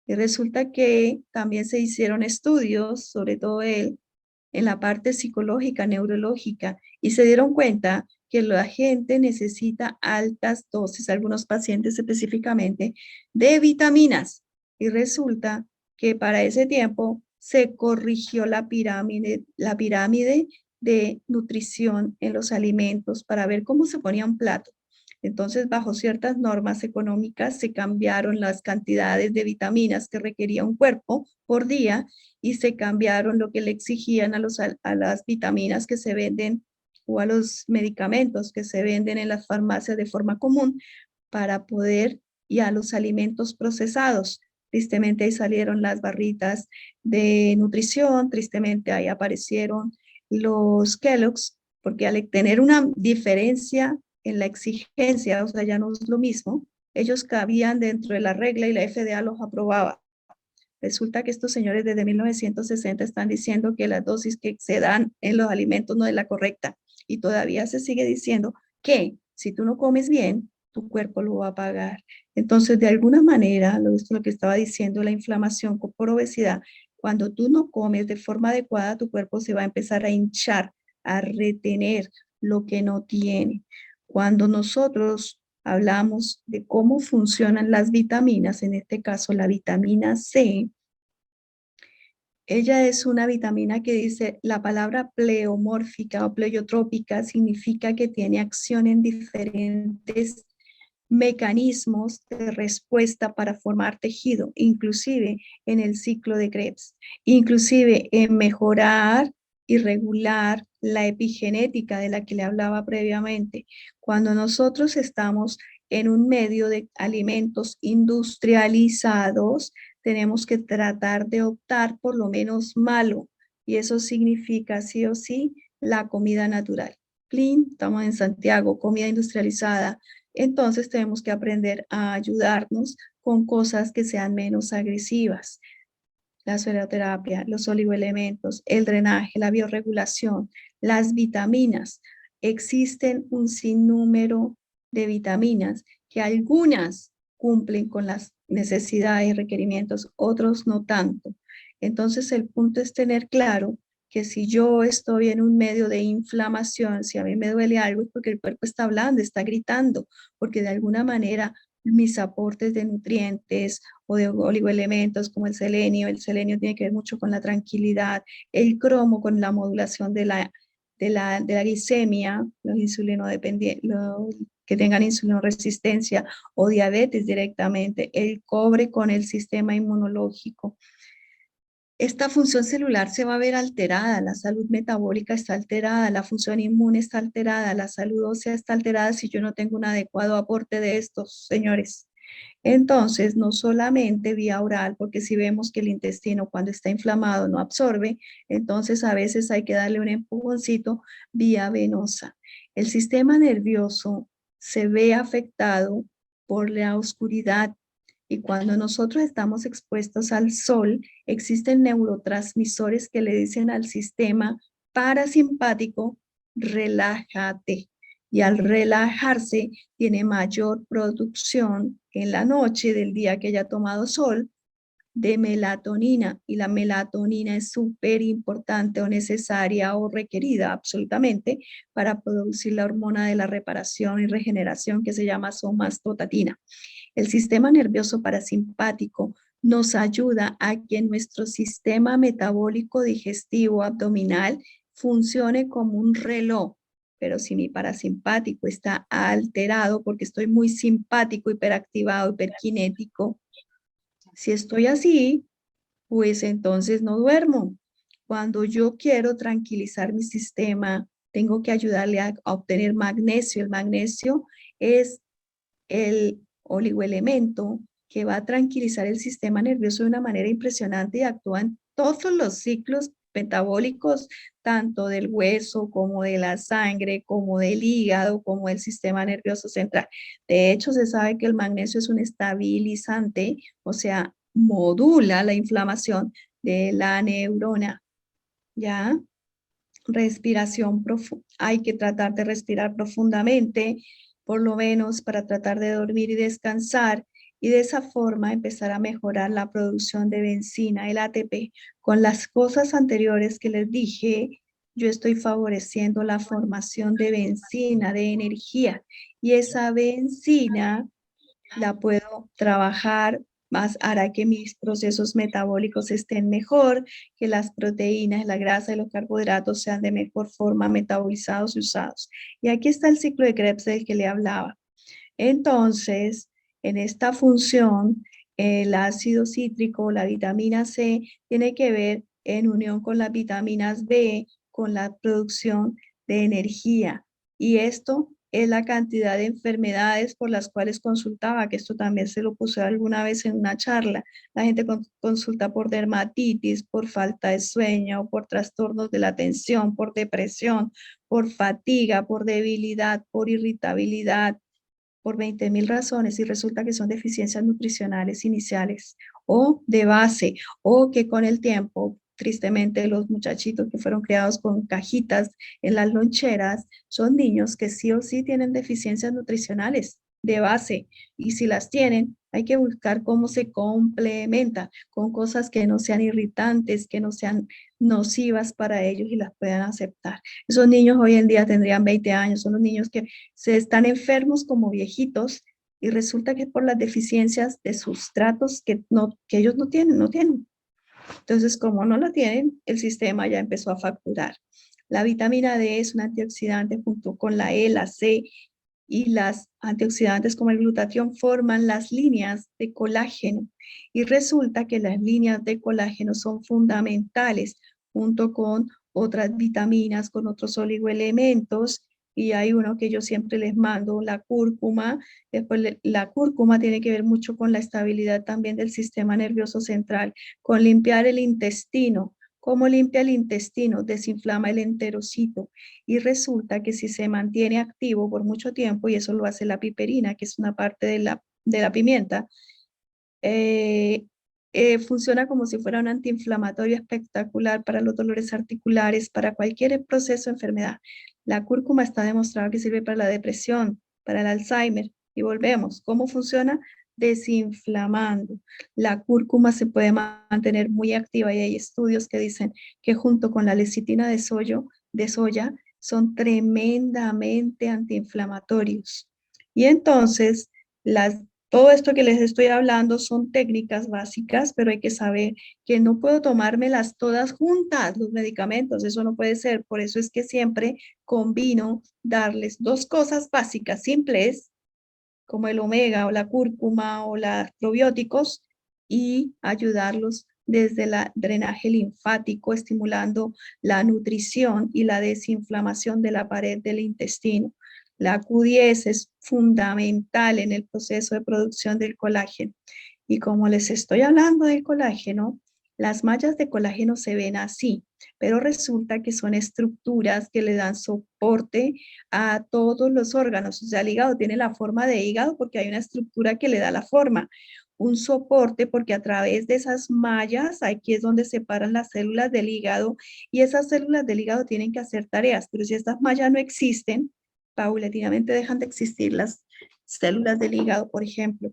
Y resulta que también se hicieron estudios, sobre todo él, en la parte psicológica, neurológica, y se dieron cuenta que la gente necesita altas dosis, algunos pacientes específicamente, de vitaminas. Y resulta que para ese tiempo se corrigió la pirámide de nutrición en los alimentos para ver cómo se ponía un plato. Entonces, bajo ciertas normas económicas, se cambiaron las cantidades de vitaminas que requería un cuerpo por día y se cambiaron lo que le exigían a las vitaminas que se venden o a los medicamentos que se venden en las farmacias de forma común para poder y a los alimentos procesados. Tristemente ahí salieron las barritas de nutrición, tristemente ahí aparecieron los Kellogg's, porque al tener una diferencia en la exigencia, o sea, ya no es lo mismo, ellos cabían dentro de la regla y la FDA los aprobaba. Resulta que estos señores desde 1960 están diciendo que la dosis que se dan en los alimentos no es la correcta y todavía se sigue diciendo que si tú no comes bien, tu cuerpo lo va a pagar. Entonces, de alguna manera, esto es lo que estaba diciendo, la inflamación por obesidad, cuando tú no comes de forma adecuada, tu cuerpo se va a empezar a hinchar, a retener lo que no tiene. Cuando nosotros hablamos de cómo funcionan las vitaminas, en este caso la vitamina C, ella es una vitamina que dice, la palabra pleomórfica o pleiotrópica significa que tiene acción en diferentes mecanismos de respuesta para formar tejido, inclusive en el ciclo de Krebs, inclusive en mejorar y regular la epigenética de la que le hablaba previamente. Cuando nosotros estamos en un medio de alimentos industrializados, tenemos que tratar de optar por lo menos malo, y eso significa sí o sí la comida natural. Clean, estamos en Santiago, comida industrializada, entonces tenemos que aprender a ayudarnos con cosas que sean menos agresivas. La sueroterapia, los oligoelementos, el drenaje, la biorregulación, las vitaminas. Existen un sinnúmero de vitaminas que algunas cumplen con las necesidades y requerimientos, otros no tanto. Entonces el punto es tener claro que si yo estoy en un medio de inflamación, si a mí me duele algo, es porque el cuerpo está hablando, está gritando, porque de alguna manera mis aportes de nutrientes o de oligoelementos como el selenio tiene que ver mucho con la tranquilidad, el cromo con la modulación de la glicemia, los insulinodependientes, los que tengan insulinoresistencia o diabetes directamente, el cobre con el sistema inmunológico. Esta función celular se va a ver alterada, la salud metabólica está alterada, la función inmune está alterada, la salud ósea está alterada si yo no tengo un adecuado aporte de estos, señores. Entonces, no solamente vía oral, porque si vemos que el intestino cuando está inflamado no absorbe, entonces a veces hay que darle un empujoncito vía venosa. El sistema nervioso se ve afectado por la oscuridad y cuando nosotros estamos expuestos al sol, existen neurotransmisores que le dicen al sistema parasimpático, relájate. Y al relajarse, tiene mayor producción en la noche del día que haya tomado sol de melatonina. Y la melatonina es súper importante o necesaria o requerida absolutamente para producir la hormona de la reparación y regeneración que se llama somatostatina. El sistema nervioso parasimpático nos ayuda a que nuestro sistema metabólico digestivo abdominal funcione como un reloj. Pero si mi parasimpático está alterado porque estoy muy simpático, hiperactivado, hiperkinético, si estoy así, pues entonces no duermo. Cuando yo quiero tranquilizar mi sistema, tengo que ayudarle a obtener magnesio. El magnesio es el oligoelemento que va a tranquilizar el sistema nervioso de una manera impresionante y actúa en todos los ciclos metabólicos, tanto del hueso como de la sangre, como del hígado, como del sistema nervioso central. De hecho, se sabe que el magnesio es un estabilizante, o sea, modula la inflamación de la neurona, ¿ya? Respiración profunda. Hay que tratar de respirar profundamente, por lo menos para tratar de dormir y descansar, y de esa forma empezar a mejorar la producción de benzina, el ATP. Con las cosas anteriores que les dije, yo estoy favoreciendo la formación de benzina, de energía, y esa benzina la puedo trabajar más, hará que mis procesos metabólicos estén mejor, que las proteínas, la grasa y los carbohidratos sean de mejor forma metabolizados y usados. Y aquí está el ciclo de Krebs del que le hablaba. Entonces, en esta función, el ácido cítrico, la vitamina C, tiene que ver en unión con las vitaminas B, con la producción de energía. Y esto es la cantidad de enfermedades por las cuales consultaba, que esto también se lo puse alguna vez en una charla. La gente consulta por dermatitis, por falta de sueño, por trastornos de la atención, por depresión, por fatiga, por debilidad, por irritabilidad, por 20.000 razones y resulta que son deficiencias nutricionales iniciales o de base o que con el tiempo, tristemente, los muchachitos que fueron criados con cajitas en las loncheras son niños que sí o sí tienen deficiencias nutricionales de base y si las tienen, hay que buscar cómo se complementa con cosas que no sean irritantes, que no sean nocivas para ellos y las puedan aceptar. Esos niños hoy en día tendrían 20 años, son los niños que se están enfermos como viejitos y resulta que por las deficiencias de sustratos que ellos no tienen. Entonces, como no la tienen, el sistema ya empezó a facturar. La vitamina D es un antioxidante junto con la E, la C y las antioxidantes como el glutatión forman las líneas de colágeno y resulta que las líneas de colágeno son fundamentales junto con otras vitaminas, con otros oligoelementos y hay uno que yo siempre les mando, la cúrcuma. Después la cúrcuma tiene que ver mucho con la estabilidad también del sistema nervioso central, con limpiar el intestino. ¿Cómo limpia el intestino? Desinflama el enterocito y resulta que si se mantiene activo por mucho tiempo, y eso lo hace la piperina, que es una parte de la pimienta, eh, funciona como si fuera un antiinflamatorio espectacular para los dolores articulares, para cualquier proceso de enfermedad. La cúrcuma está demostrado que sirve para la depresión, para el Alzheimer. Y volvemos, ¿cómo funciona? Desinflamando. La cúrcuma se puede mantener muy activa y hay estudios que dicen que junto con la lecitina de soya son tremendamente antiinflamatorios. Y entonces, todo esto que les estoy hablando son técnicas básicas, pero hay que saber que no puedo tomármelas todas juntas, los medicamentos, eso no puede ser. Por eso es que siempre combino darles dos cosas básicas, simples, como el omega o la cúrcuma o los probióticos, y ayudarlos desde el drenaje linfático, estimulando la nutrición y la desinflamación de la pared del intestino. La Q10 es fundamental en el proceso de producción del colágeno. Y como les estoy hablando del colágeno, las mallas de colágeno se ven así, pero resulta que son estructuras que le dan soporte a todos los órganos. O sea, el hígado tiene la forma de hígado porque hay una estructura que le da la forma. Un soporte porque a través de esas mallas, aquí es donde separan las células del hígado y esas células del hígado tienen que hacer tareas, pero si estas mallas no existen, paulatinamente dejan de existir las células del hígado, por ejemplo.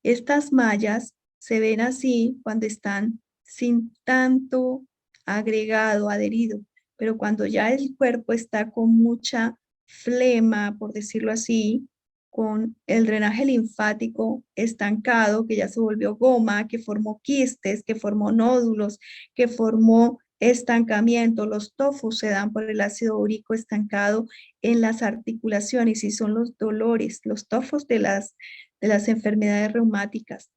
Estas mallas se ven así cuando están sin tanto agregado, adherido, pero cuando ya el cuerpo está con mucha flema, por decirlo así, con el drenaje linfático estancado, que ya se volvió goma, que formó quistes, que formó nódulos, que formó estancamiento. Los tofos se dan por el ácido úrico estancado en las articulaciones y son los dolores, los tofos de las enfermedades reumáticas.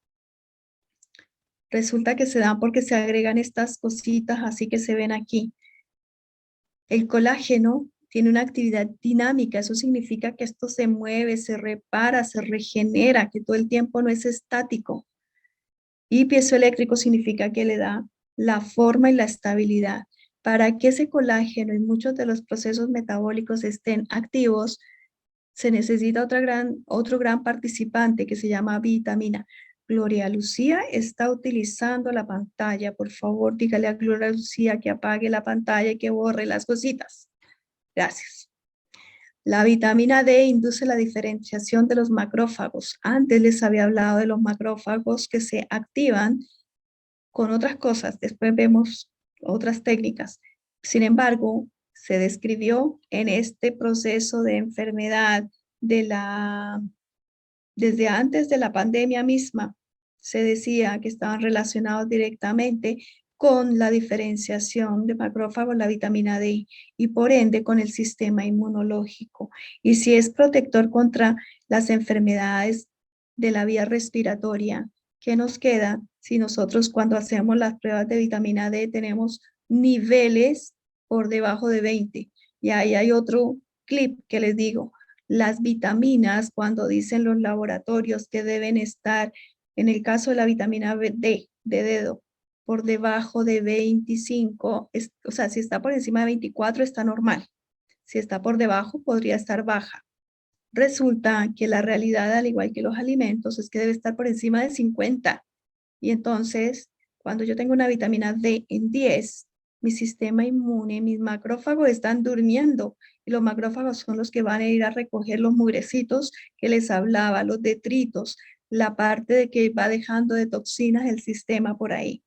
Resulta que se dan porque se agregan estas cositas así que se ven aquí. El colágeno tiene una actividad dinámica, eso significa que esto se mueve, se repara, se regenera, que todo el tiempo no es estático. Y piezoeléctrico significa que le da la forma y la estabilidad. Para que ese colágeno y muchos de los procesos metabólicos estén activos, se necesita otro gran participante que se llama vitamina. Gloria Lucía está utilizando la pantalla. Por favor, dígale a Gloria Lucía que apague la pantalla y que borre las cositas. Gracias. La vitamina D induce la diferenciación de los macrófagos. Antes les había hablado de los macrófagos que se activan con otras cosas. Después vemos otras técnicas. Sin embargo, se describió en este proceso de enfermedad desde antes de la pandemia misma, se decía que estaban relacionados directamente con la diferenciación de macrófagos, la vitamina D, y por ende con el sistema inmunológico. Y si es protector contra las enfermedades de la vía respiratoria, ¿qué nos queda si nosotros cuando hacemos las pruebas de vitamina D tenemos niveles por debajo de 20? Y ahí hay otro clip que les digo. Las vitaminas, cuando dicen los laboratorios que deben estar, en el caso de la vitamina D, de dedo, por debajo de 25, o sea, si está por encima de 24 está normal. Si está por debajo, podría estar baja. Resulta que la realidad, al igual que los alimentos, es que debe estar por encima de 50. Y entonces, cuando yo tengo una vitamina D en 10, mi sistema inmune, mis macrófagos están durmiendo. Y los macrófagos son los que van a ir a recoger los mugrecitos que les hablaba, los detritos, la parte de que va dejando de toxinas el sistema por ahí.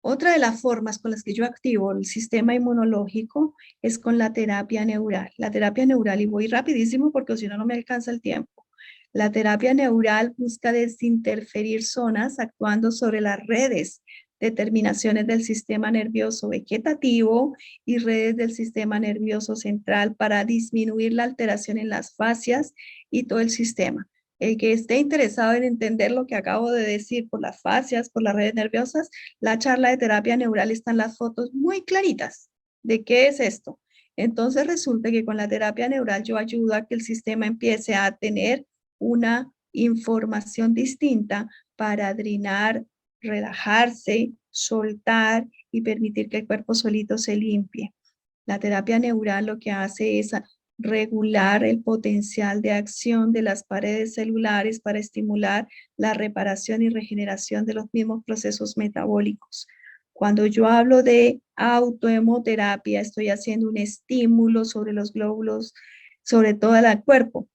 Otra de las formas con las que yo activo el sistema inmunológico es con la terapia neural. La terapia neural, y voy rapidísimo porque si no, no me alcanza el tiempo. La terapia neural busca desinterferir zonas actuando sobre las redes de terminaciones del sistema nervioso vegetativo y redes del sistema nervioso central para disminuir la alteración en las fascias y todo el sistema. El que esté interesado en entender lo que acabo de decir por las fascias, por las redes nerviosas, la charla de terapia neural están las fotos muy claritas de qué es esto. Entonces resulta que con la terapia neural yo ayudo a que el sistema empiece a tener una información distinta para drenar, relajarse, soltar y permitir que el cuerpo solito se limpie. La terapia neural lo que hace es regular el potencial de acción de las paredes celulares para estimular la reparación y regeneración de los mismos procesos metabólicos. Cuando yo hablo de autohemoterapia, estoy haciendo un estímulo sobre los glóbulos, sobre todo el cuerpo.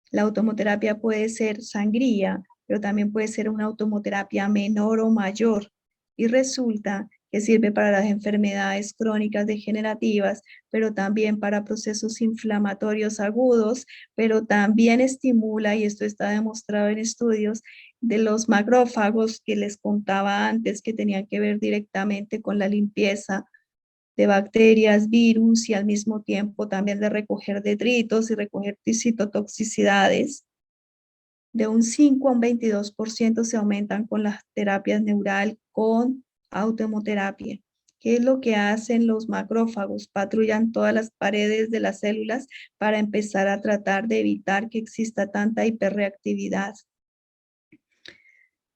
La autohemoterapia puede ser sangría, pero también puede ser una autohemoterapia menor o mayor. Y resulta que sirve para las enfermedades crónicas degenerativas, pero también para procesos inflamatorios agudos, pero también estimula, y esto está demostrado en estudios, de los macrófagos que les contaba antes, que tenían que ver directamente con la limpieza de bacterias, virus y al mismo tiempo también de recoger detritos y recoger citotoxicidades. De un 5 a un 22% se aumentan con las terapias neural con autohemoterapia. ¿Qué es lo que hacen los macrófagos? Patrullan todas las paredes de las células para empezar a tratar de evitar que exista tanta hiperreactividad.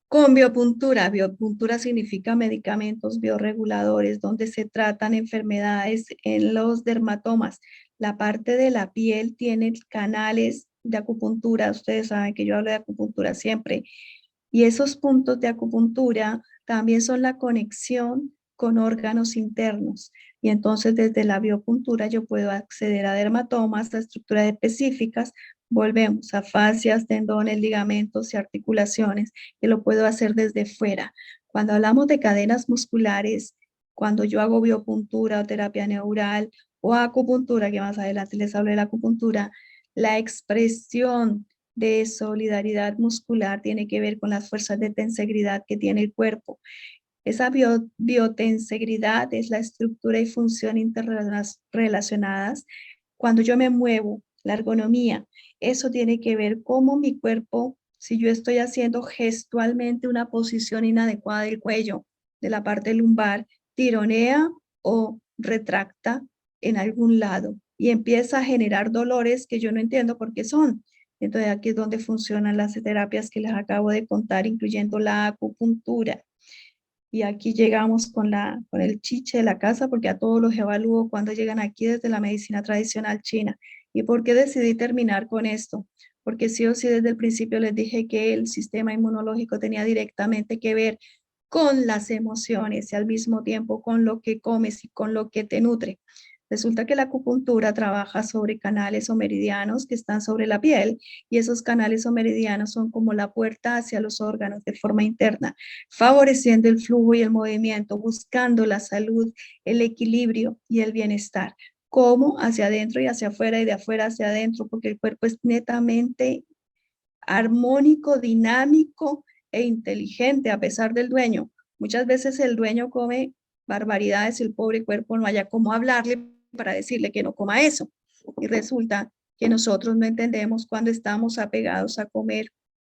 Con biopuntura, biopuntura significa medicamentos bioreguladores, donde se tratan enfermedades en los dermatomas. La parte de la piel tiene canales de acupuntura, ustedes saben que yo hablo de acupuntura siempre, y esos puntos de acupuntura también son la conexión con órganos internos. Y entonces desde la biopuntura yo puedo acceder a dermatomas, a estructuras específicas. Volvemos a fascias, tendones, ligamentos y articulaciones, que lo puedo hacer desde fuera. Cuando hablamos de cadenas musculares, cuando yo hago biopuntura o terapia neural o acupuntura, que más adelante les hablo de la acupuntura, la expresión de solidaridad muscular tiene que ver con las fuerzas de tensegridad que tiene el cuerpo. Esa biotensegridad es la estructura y función interrelacionadas. Cuando yo me muevo, la ergonomía, eso tiene que ver cómo mi cuerpo, si yo estoy haciendo gestualmente una posición inadecuada del cuello, de la parte lumbar, tironea o retracta en algún lado y empieza a generar dolores que yo no entiendo por qué son. Entonces aquí es donde funcionan las terapias que les acabo de contar, incluyendo la acupuntura. Y aquí llegamos con el chiche de la casa, porque a todos los evalúo cuando llegan aquí desde la medicina tradicional china. ¿Y por qué decidí terminar con esto? Porque sí o sí desde el principio les dije que el sistema inmunológico tenía directamente que ver con las emociones y al mismo tiempo con lo que comes y con lo que te nutre. Resulta que la acupuntura trabaja sobre canales o meridianos que están sobre la piel y esos canales o meridianos son como la puerta hacia los órganos de forma interna, favoreciendo el flujo y el movimiento, buscando la salud, el equilibrio y el bienestar, como hacia adentro y hacia afuera y de afuera hacia adentro, porque el cuerpo es netamente armónico, dinámico e inteligente a pesar del dueño. Muchas veces el dueño come barbaridades y el pobre cuerpo no haya cómo hablarle para decirle que no coma eso. Y resulta que nosotros no entendemos cuando estamos apegados a comer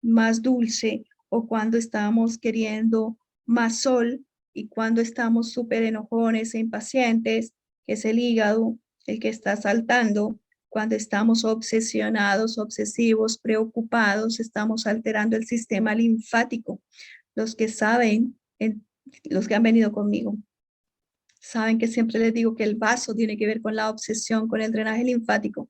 más dulce o cuando estamos queriendo más sol y cuando estamos súper enojones e impacientes, que es el hígado el que está saltando, Cuando estamos obsesionados, obsesivos, preocupados, estamos alterando el sistema linfático. Los que saben, los que han venido conmigo, saben que siempre les digo que el vaso tiene que ver con la obsesión, con el drenaje linfático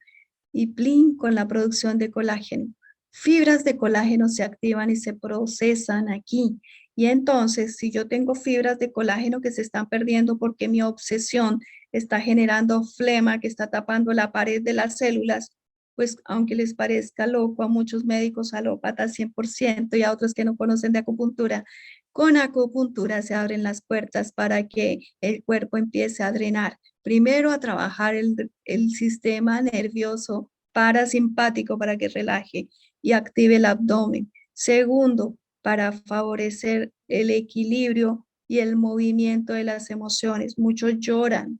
y plin con la producción de colágeno. Fibras de colágeno se activan y se procesan aquí. Y entonces, si yo tengo fibras de colágeno que se están perdiendo porque mi obsesión está generando flema que está tapando la pared de las células, pues aunque les parezca loco a muchos médicos alópatas 100% y a otros que no conocen de acupuntura, con acupuntura se abren las puertas para que el cuerpo empiece a drenar. Primero a trabajar el sistema nervioso parasimpático para que relaje y active el abdomen. Segundo, para favorecer el equilibrio y el movimiento de las emociones. Muchos lloran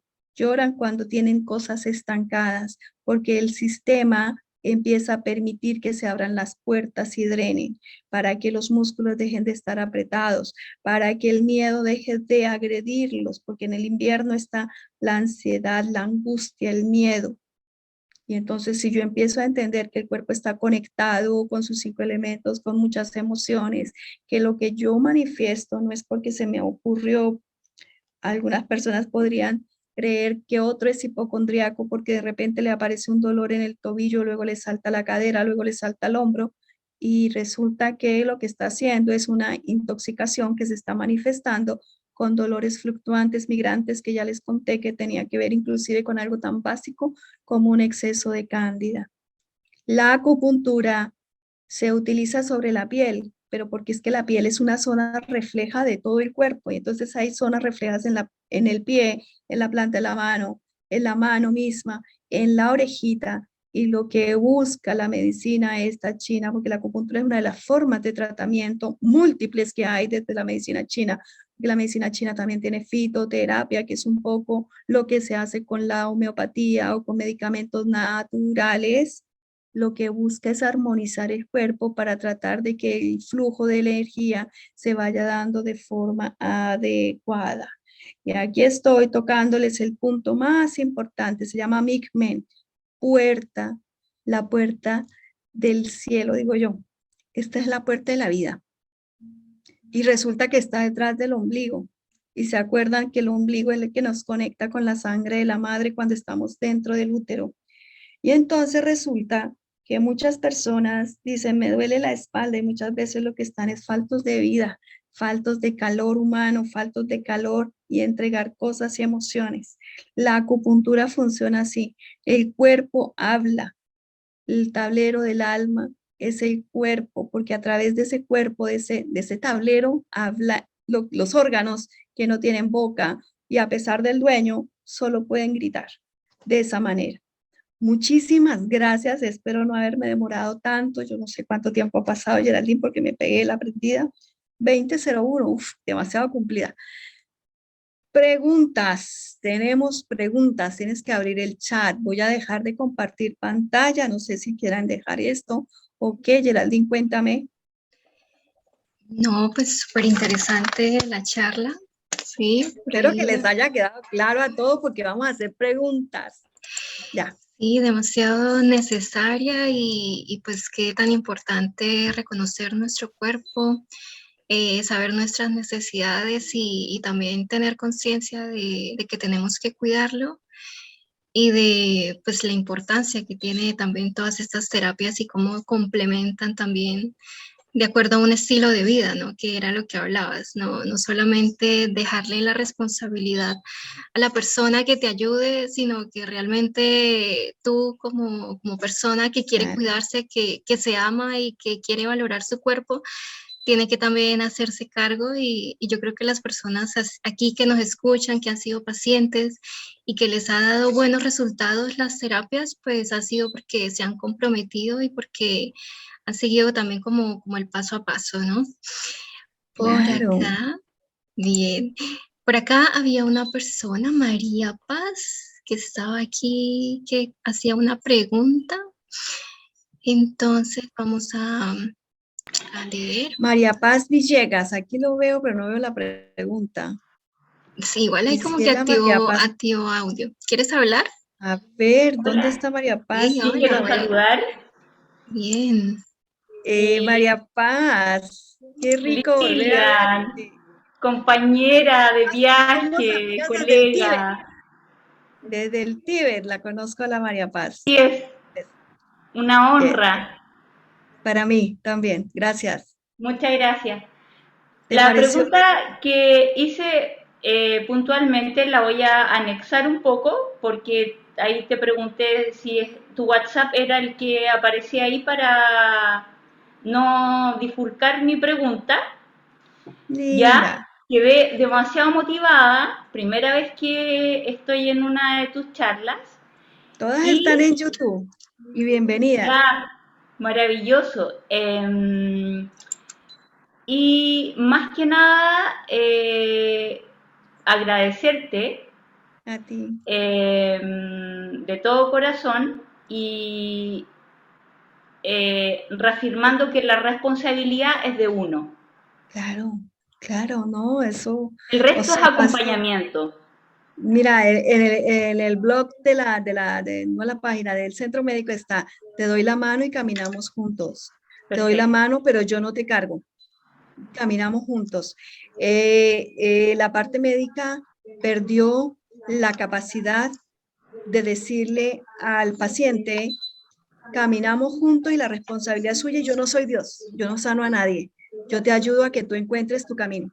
cuando tienen cosas estancadas, porque el sistema empieza a permitir que se abran las puertas y drenen, para que los músculos dejen de estar apretados, para que el miedo deje de agredirlos, porque en el invierno está la ansiedad, la angustia, el miedo. Y entonces si yo empiezo a entender que el cuerpo está conectado con sus 5 elementos, con muchas emociones, que lo que yo manifiesto no es porque se me ocurrió, algunas personas podrían creer que otro es hipocondriaco porque de repente le aparece un dolor en el tobillo, luego le salta la cadera, luego le salta el hombro y resulta que lo que está haciendo es una intoxicación que se está manifestando con dolores fluctuantes migrantes que ya les conté que tenía que ver inclusive con algo tan básico como un exceso de cándida. La acupuntura se utiliza sobre la piel, pero porque es que la piel es una zona refleja de todo el cuerpo y entonces hay zonas reflejas en el pie, en la planta de la mano, en la mano misma, en la orejita. Y lo que busca la medicina esta china, porque la acupuntura es una de las formas de tratamiento múltiples que hay desde la medicina china, porque la medicina china también tiene fitoterapia, que es un poco lo que se hace con la homeopatía o con medicamentos naturales. Lo que busca es armonizar el cuerpo para tratar de que el flujo de energía se vaya dando de forma adecuada. Y aquí estoy tocándoles el punto más importante, se llama Mikmen, puerta, la puerta del cielo, digo yo. Esta es la puerta de la vida. Y resulta que está detrás del ombligo. Y se acuerdan que el ombligo es el que nos conecta con la sangre de la madre cuando estamos dentro del útero. Y entonces resulta que muchas personas dicen, me duele la espalda y muchas veces lo que están es faltos de vida, faltos de calor humano, faltos de calor y entregar cosas y emociones. La acupuntura funciona así. El cuerpo habla, el tablero del alma es el cuerpo, porque a través de ese cuerpo, de ese tablero, habla los órganos que no tienen boca y a pesar del dueño, solo pueden gritar de esa manera. Muchísimas gracias, espero no haberme demorado tanto, yo no sé cuánto tiempo ha pasado, Geraldine, porque me pegué la prendida. 20:01, demasiado cumplida. Preguntas, tenemos preguntas, tienes que abrir el chat, voy a dejar de compartir pantalla, no sé si quieran dejar esto. Ok, Geraldine, cuéntame. No, pues súper interesante la charla. Sí, Espero que les haya quedado claro a todos porque vamos a hacer preguntas. Ya. Sí, demasiado necesaria y pues qué tan importante reconocer nuestro cuerpo, saber nuestras necesidades y también tener conciencia de que tenemos que cuidarlo y de pues la importancia que tiene también todas estas terapias y cómo complementan también de acuerdo a un estilo de vida, ¿no? Que era lo que hablabas, ¿no? No solamente dejarle la responsabilidad a la persona que te ayude, sino que realmente tú como persona que quiere cuidarse, que se ama y que quiere valorar su cuerpo, tiene que también hacerse cargo y yo creo que las personas aquí que nos escuchan, que han sido pacientes y que les ha dado buenos resultados las terapias, pues ha sido porque se han comprometido y porque han seguido también como el paso a paso, ¿no? Por Claro. acá, bien. Por acá había una persona, María Paz, que estaba aquí, que hacía una pregunta. Entonces vamos a leer. María Paz Villegas, aquí lo veo, pero no veo la pregunta. Sí, igual hay como que Quisiera, María Paz. activo audio. ¿Quieres hablar? A ver, ¿dónde Hola, está María Sí, Paz? sí, Siempre hola. la quiero veo. saludar. Bien. Y María Paz, qué rico volver a Lilian, verte. compañera de Somos viaje, amigas desde el Tíbet. colega. Desde el Tíbet la conozco a la María Y Paz. es Es- una eh, honra. para mí también, gracias. Muchas gracias. ¿Te La pareció? pregunta que hice puntualmente la voy a anexar un poco porque ahí te pregunté si tu WhatsApp era el que aparecía ahí para no bifurcar mi pregunta. Linda. Ya quedé demasiado motivada, primera vez que estoy en una de tus charlas Todas están y en YouTube. Y bienvenidas ya, maravilloso. Y más que nada, agradecerte a ti. de todo corazón y reafirmando que la responsabilidad es de uno. Claro, claro, no, eso, El o resto es sea, acompañamiento. mira, en el blog no la página del centro médico está, te doy la mano y caminamos juntos. Te doy la Perfecto. mano, pero yo no te cargo. Caminamos juntos. La parte médica perdió la capacidad de decirle al paciente, caminamos juntos y la responsabilidad es suya y yo no soy Dios, yo no sano a nadie. Yo te ayudo a que tú encuentres tu camino.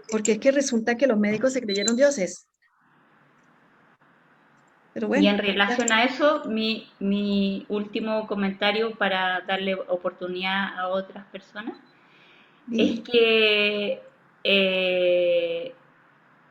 Porque es que resulta que los médicos se creyeron dioses. Pero Y bueno, en ya relación a eso, mi último comentario para darle oportunidad a otras personas es dime. que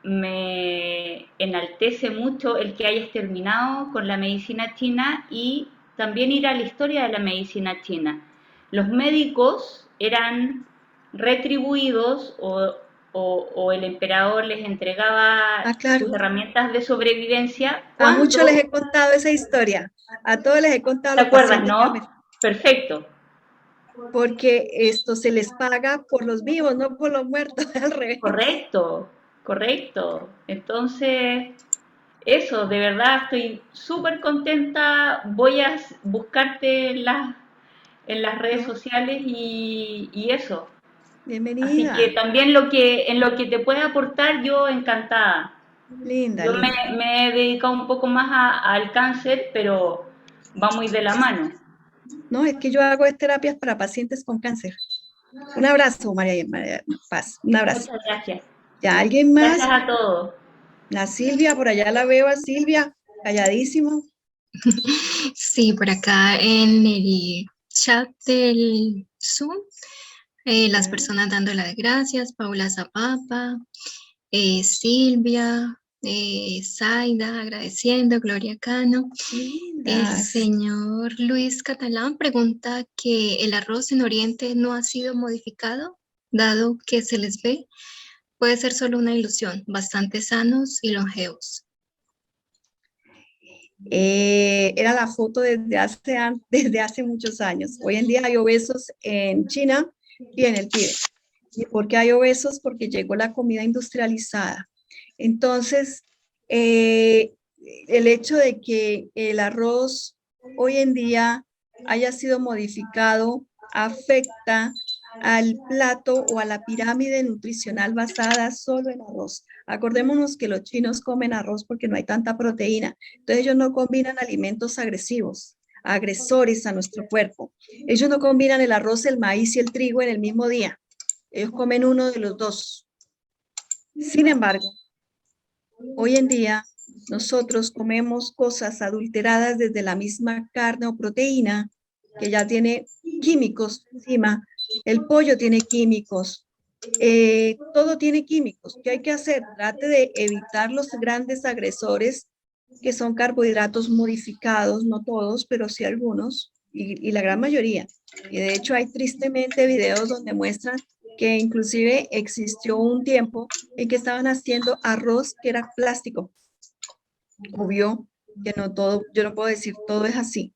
me enaltece mucho el que hayas terminado con la medicina china y también ir a la historia de la medicina china. Los médicos eran retribuidos o el emperador les entregaba Ah, claro. sus herramientas de sobrevivencia A muchos les cuando, he contado esa historia. A todos les he contado a ¿te los acuerdas, pacientes no? Perfecto. porque esto se les paga por los vivos, no por los muertos, al revés. Correcto, correcto. Entonces, eso, de verdad estoy súper contenta. Voy a buscarte en las redes No, sociales y eso. Así que bienvenida. también en lo que te pueda aportar, yo encantada. Linda, Yo linda. me he dedicado un poco más al cáncer, pero va muy de la mano. No, es que yo hago terapias para pacientes con cáncer. Un abrazo, María Paz. Un abrazo. Muchas gracias. ¿Ya alguien Gracias más? a todos. La Silvia, por allá la veo a Silvia, calladísimo. Sí, por acá en el chat del Zoom, las Ah, personas dando las gracias, Paula Zapapa, Silvia, Zaida agradeciendo, Gloria Cano. El lindas. señor Luis Catalán pregunta que el arroz en Oriente no ha sido modificado, dado que se les ve, puede ser solo una ilusión, bastante sanos y longevos. Era la foto desde hace muchos años. Hoy en día hay obesos en China y en el Tíbet. ¿Y por qué hay obesos? Porque llegó la comida industrializada. Entonces, eh, el hecho de que el arroz hoy en día haya sido modificado afecta al plato o a la pirámide nutricional basada solo en arroz. Acordémonos que los chinos comen arroz porque no hay tanta proteína. Entonces ellos no combinan alimentos agresivos, agresores a nuestro cuerpo. Ellos no combinan el arroz, el maíz y el trigo en el mismo día. Ellos comen uno de los dos. Sin embargo, hoy en día nosotros comemos cosas adulteradas desde la misma carne o proteína que ya tiene químicos encima. El pollo tiene químicos, todo tiene químicos. ¿Qué hay que hacer? Trate de evitar los grandes agresores que son carbohidratos modificados, no todos, pero sí algunos, y la gran mayoría. Y de hecho hay tristemente videos donde muestran que inclusive existió un tiempo en que estaban haciendo arroz que era plástico. Obvio que no todo, yo no puedo decir todo es así,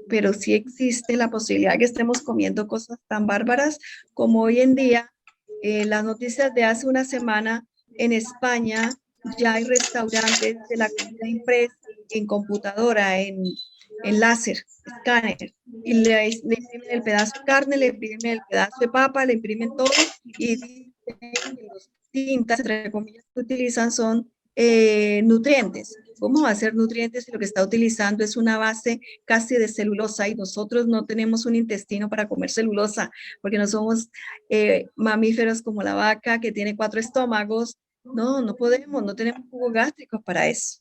pero sí existe la posibilidad que estemos comiendo cosas tan bárbaras como hoy en día. Las noticias de hace una semana en España ya hay restaurantes de la comida impresa en computadora, en láser, escáner, y le imprimen el pedazo de carne, le imprimen el pedazo de papa, le imprimen todo y dicen que los tintas, entre comillas, que utilizan son nutrientes. ¿Cómo va a ser nutrientes si lo que está utilizando es una base casi de celulosa y nosotros no tenemos un intestino para comer celulosa porque no somos mamíferos como la vaca que tiene 4 estómagos? No, no podemos, no tenemos jugo gástrico para eso.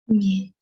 Bien.